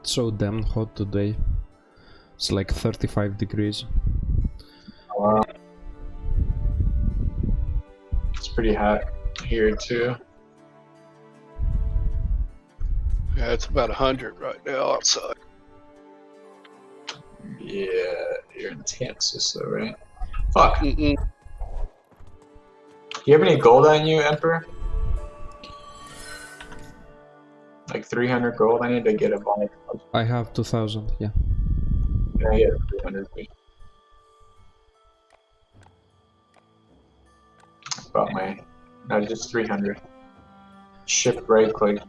It's so damn hot today. It's like 35 degrees. Wow. It's pretty hot here too. Yeah, it's about 100 right now outside. Yeah, you're in Texas though, right? Fuck. Mm-mm. Do you have any gold on you, Emperor? Like 300 gold? I need to get a bomb. I have 2000, yeah. Yeah, I get 300. About my... No, just 300. Shift right click.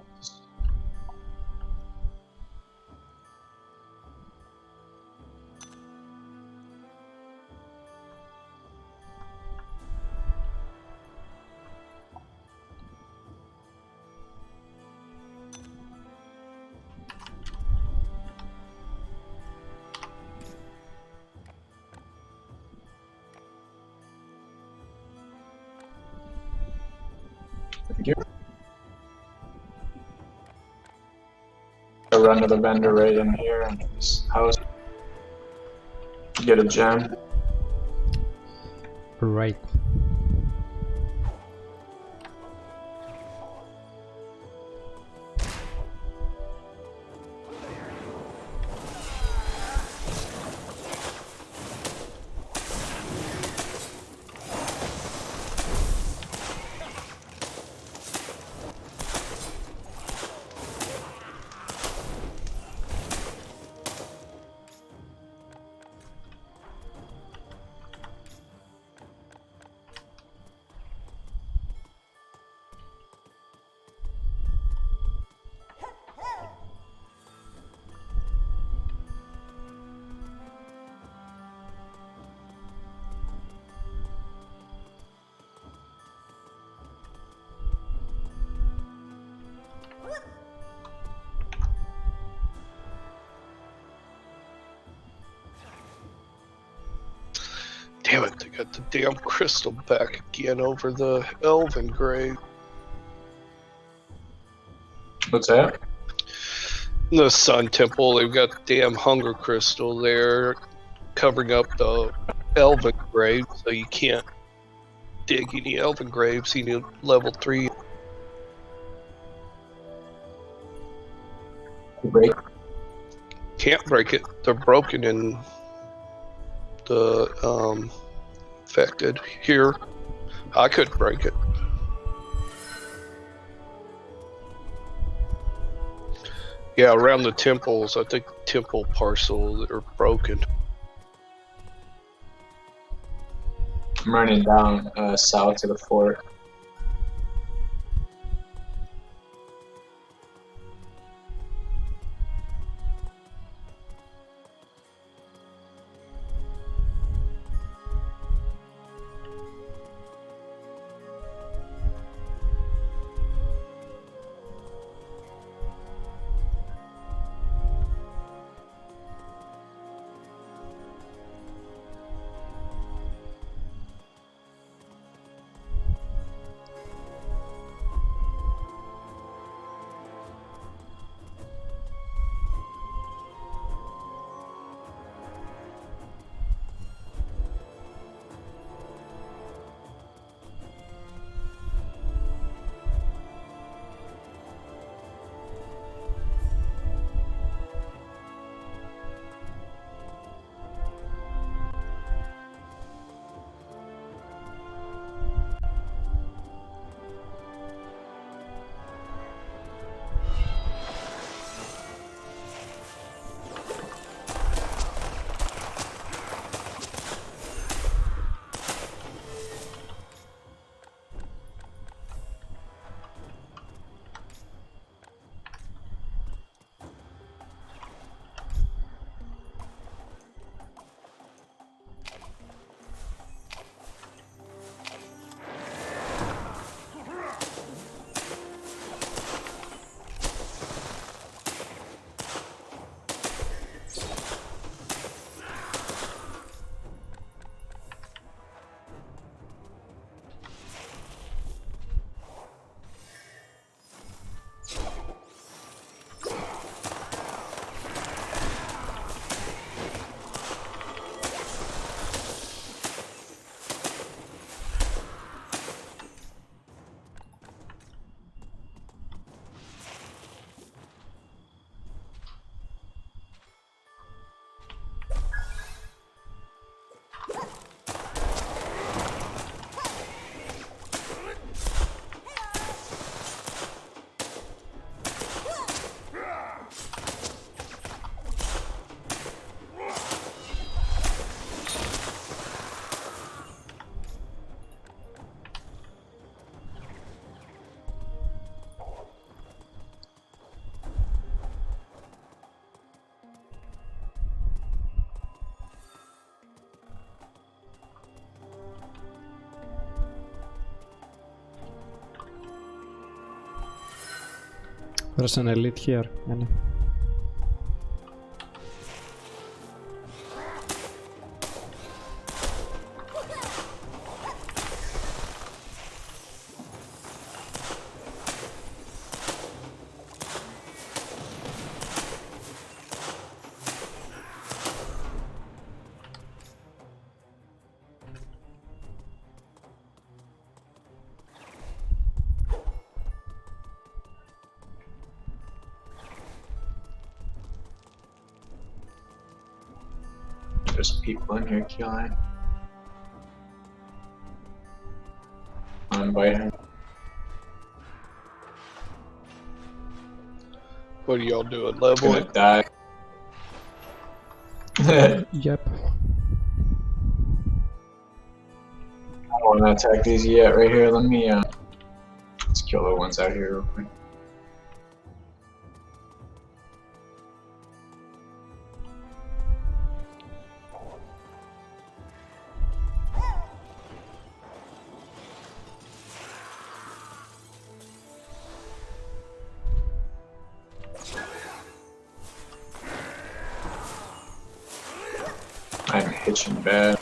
I'll run to the vendor right in here in this house. Get a gem. Right. Damn it, they got the damn crystal back again over the elven grave. What's that? The Sun Temple, they've got the damn hunger crystal there covering up the elven grave, so you can't dig any elven graves. You need level 3. Break. Can't break it. They're broken in the affected. Here, I could break it. Yeah, around the temples, I think temple parcel that are broken. I'm running down south to the fort. There's an elite here, Annie. just people in here killing. Invite him. What are y'all doing? Gonna Leveling? die. I Yep. don't want to attack these yet. Right here, let me let's kill the ones out here real quick. I'm hitching bad.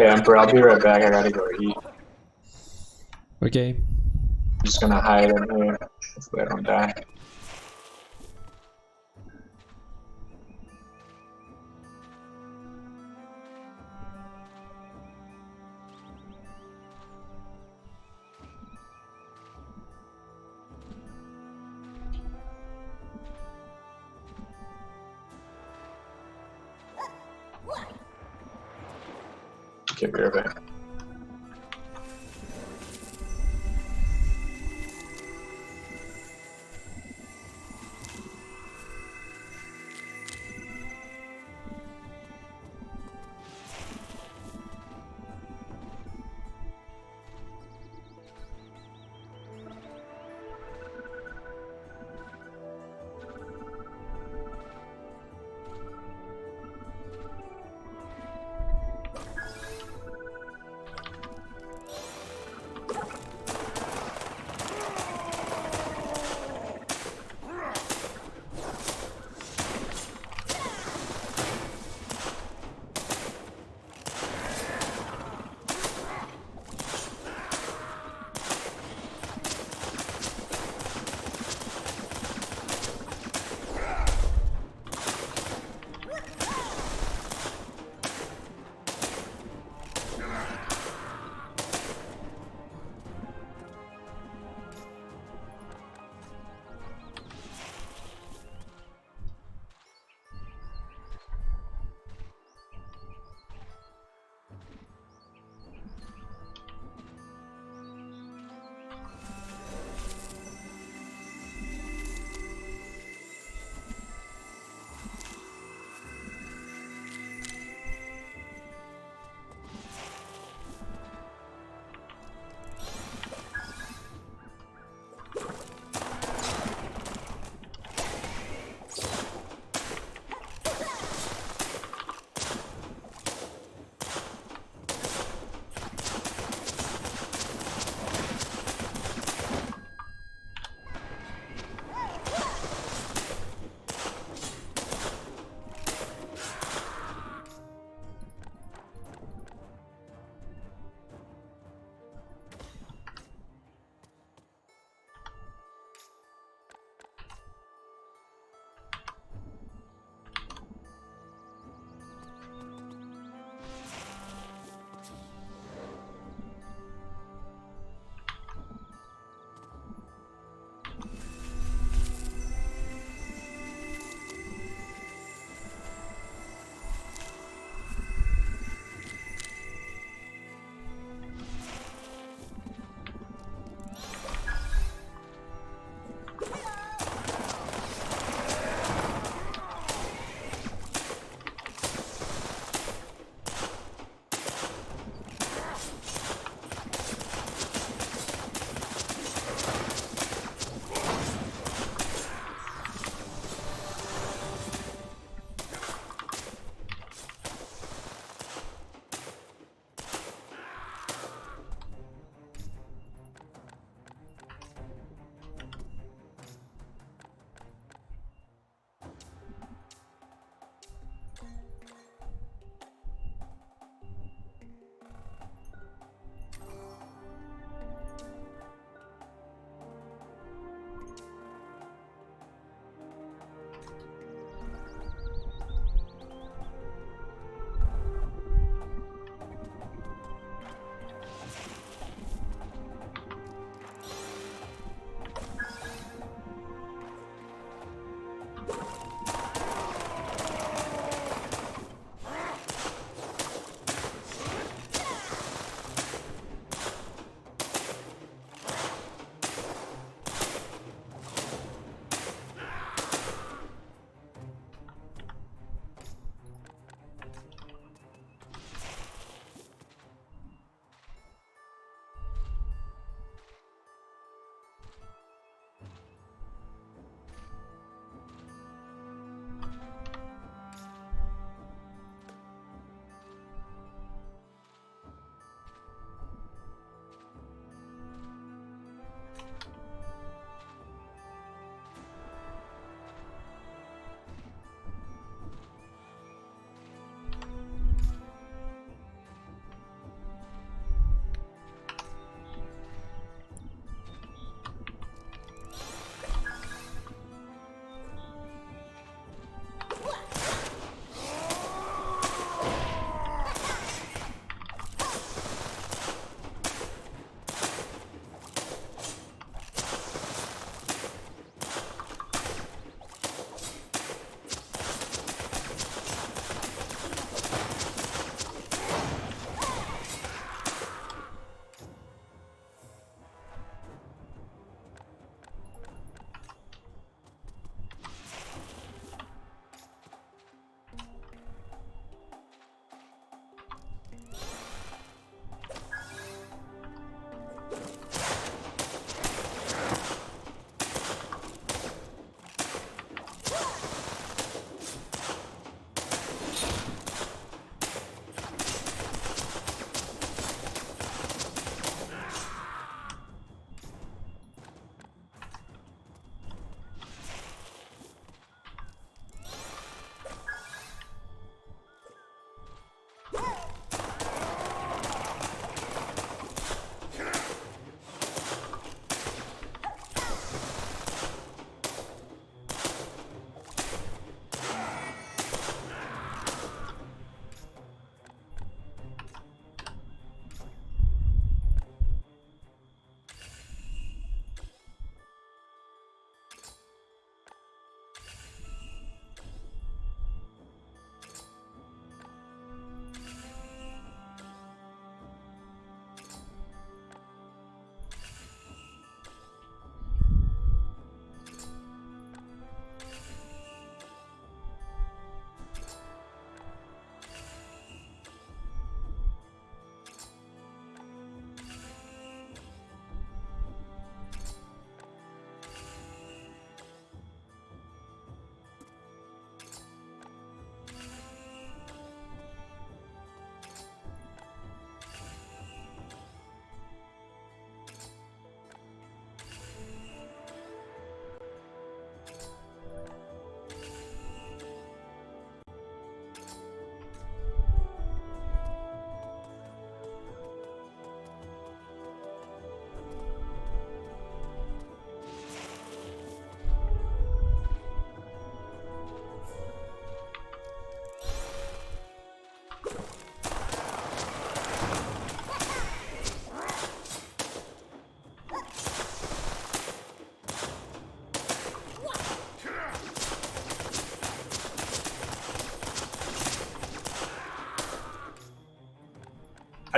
Hey, Emperor, I'll be right back. I gotta go eat. Okay. I'm just gonna hide in here. Hopefully I don't die. Okay, be right back.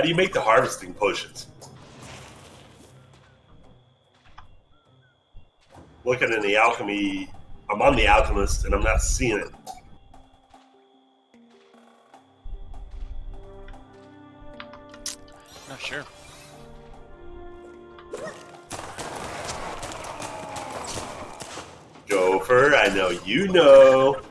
do you make the harvesting potions? Looking in the alchemy, I'm on the alchemist and I'm not seeing it. Oh, sure. Gopher, I know you know.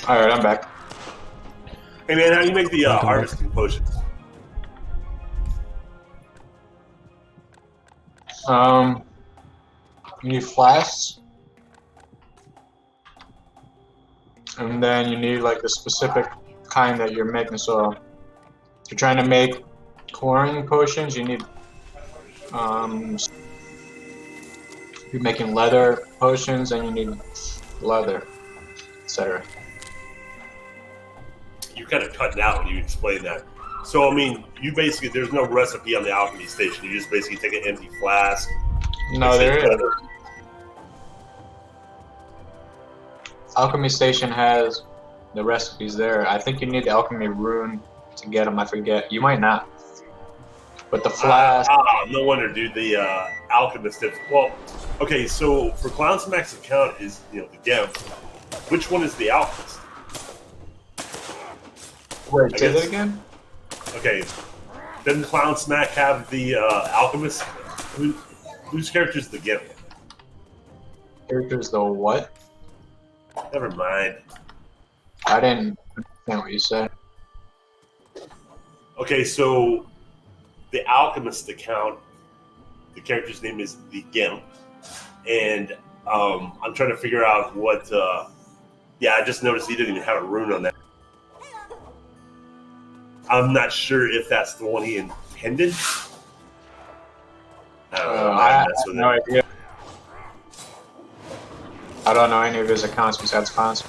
Alright, I'm back. Hey man, how do you make the harvesting potions? You need flasks. And then you need like the specific kind that you're making. So if you're trying to make chlorine potions, you need if you're making leather potions, and you need leather, etc. You're kind of cutting out when you explain that. So, I mean, you basically, there's no recipe on the alchemy station. You just basically take an empty flask. No, there is. Alchemy station has the recipes there. I think you need the alchemy rune to get them. I forget. You might not. But the flask. No wonder, dude. The alchemist. Well, okay. So for Clownsmack's account is the Gimp. Which one is the alchemist? Wait, say that again? Okay. Doesn't Clownsmack have the alchemist? Whose character is the Gimp? Character's the what? Never mind. I didn't understand what you said. Okay, so the alchemist account, the character's name is the Gimp, and I'm trying to figure out what. Yeah, I just noticed he didn't even have a rune on that. I'm not sure if that's the one he intended. I have no idea. I don't know any of his accounts besides Clowns.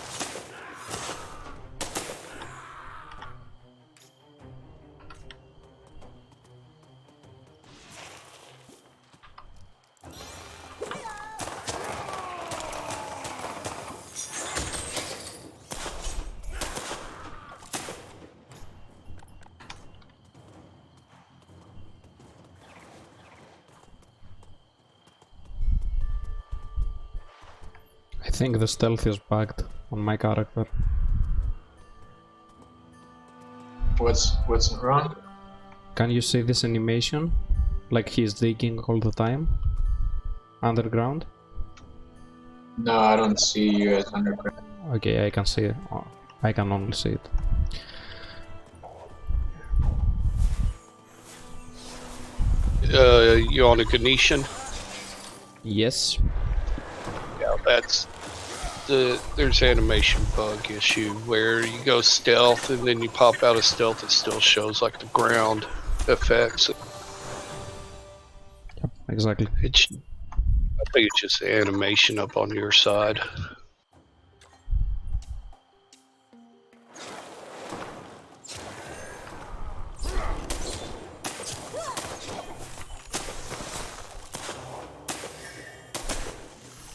I think the stealth is bugged on my character. What's wrong? Can you see this animation? Like he's digging all the time? Underground? No, I don't see you as underground. Okay, I can see it. Oh, I can only see it. You on a Ganetian? Yes. Yeah, that's there's animation bug issue where you go stealth and then you pop out of stealth, it still shows like the ground effects. Yep, exactly. I think it's just the animation up on your side.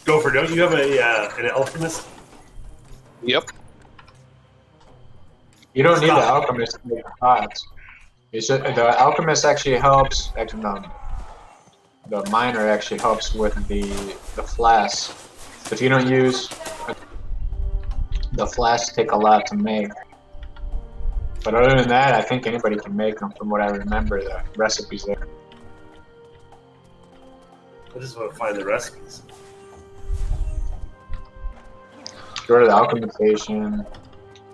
Gopher, don't you have an alchemist? Yep. You don't need the alchemist to make the pots. The alchemist actually helps. Actually, no. The miner actually helps with the flasks. If you don't use the flasks, take a lot to make. But other than that, I think anybody can make them. From what I remember, the recipes there. I just want to find the recipes. Go to the alchemy station.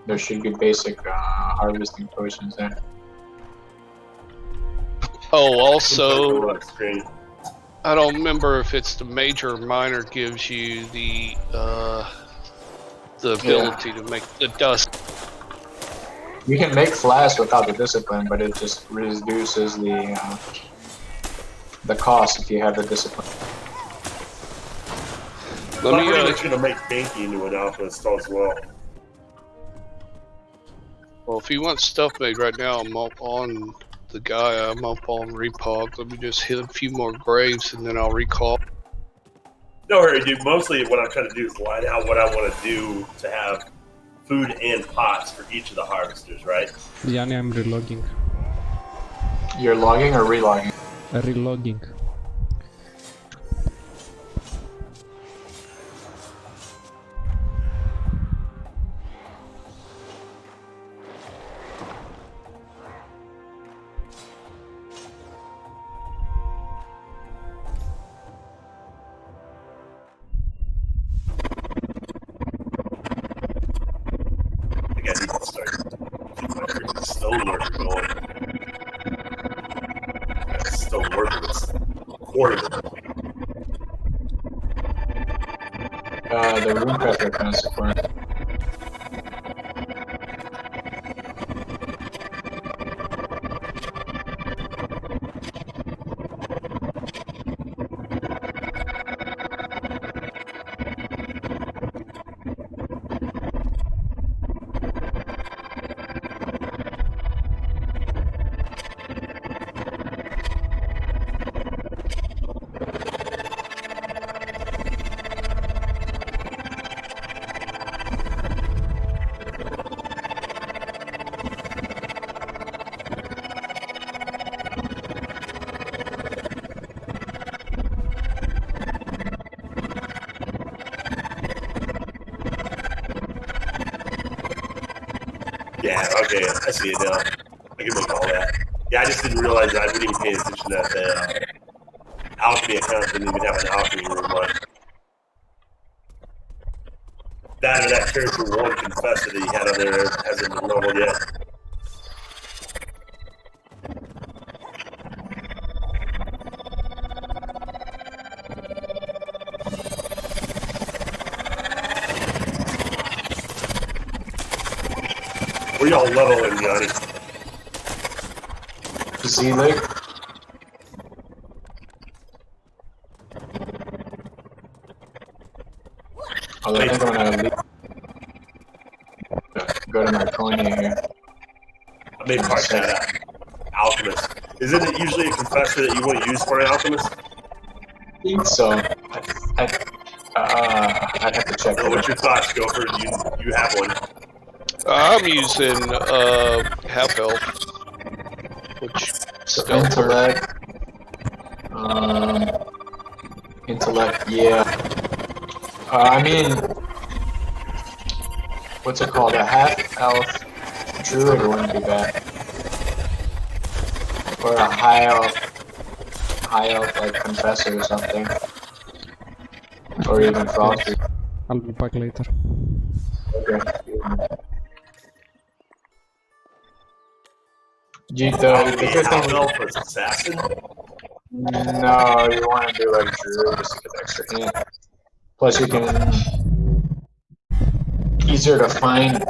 There should be basic harvesting potions there. Oh, also, Screen. I don't remember if it's the major or minor gives you the ability to make the dust. You can make flasks without the discipline, but it just reduces the cost if you have the discipline. Let I'm pretty me, much gonna make Banky into an alchemist as well. well, if you want stuff made right now, I'm up on the guy. I'm up on Repog. Let me just hit a few more graves and then I'll recall. No hurry, dude. Mostly what I'm trying to do is line out what I want to do to have food and pots for each of the harvesters, right? Yanni, I'm relogging. You're logging or relogging? Relogging. I think I need to start keeping my freaking stoneworker going. That stoneworker was quarter of it. The runecrafter kind of support. Yeah, okay, I see it now. I can make all that. Yeah, I just didn't realize I wouldn't even pay attention that the alchemy account didn't even have an alchemy room on it. That character one confessor that he had on there hasn't been leveled yet. Where y'all leveling, Yanni? Z-Lig? Oh, I think I'm gonna leave. Go to my Konya here. I may part that alchemist. Isn't it usually a confessor that you want to use for an alchemist? I think so. I'd have to check So it. what's your thoughts, Gopher? You have one. I'm using half elf, which So stealth intellect. Intellect, yeah. I mean, what's it called? A half-elf druid wouldn't be bad. Or a high-elf like confessor or something. Or even frosty. I'll be back later. Okay. The good thing, Half-elf or assassin? no, you want to do like druid just to get extra hit. Plus, you can easier to find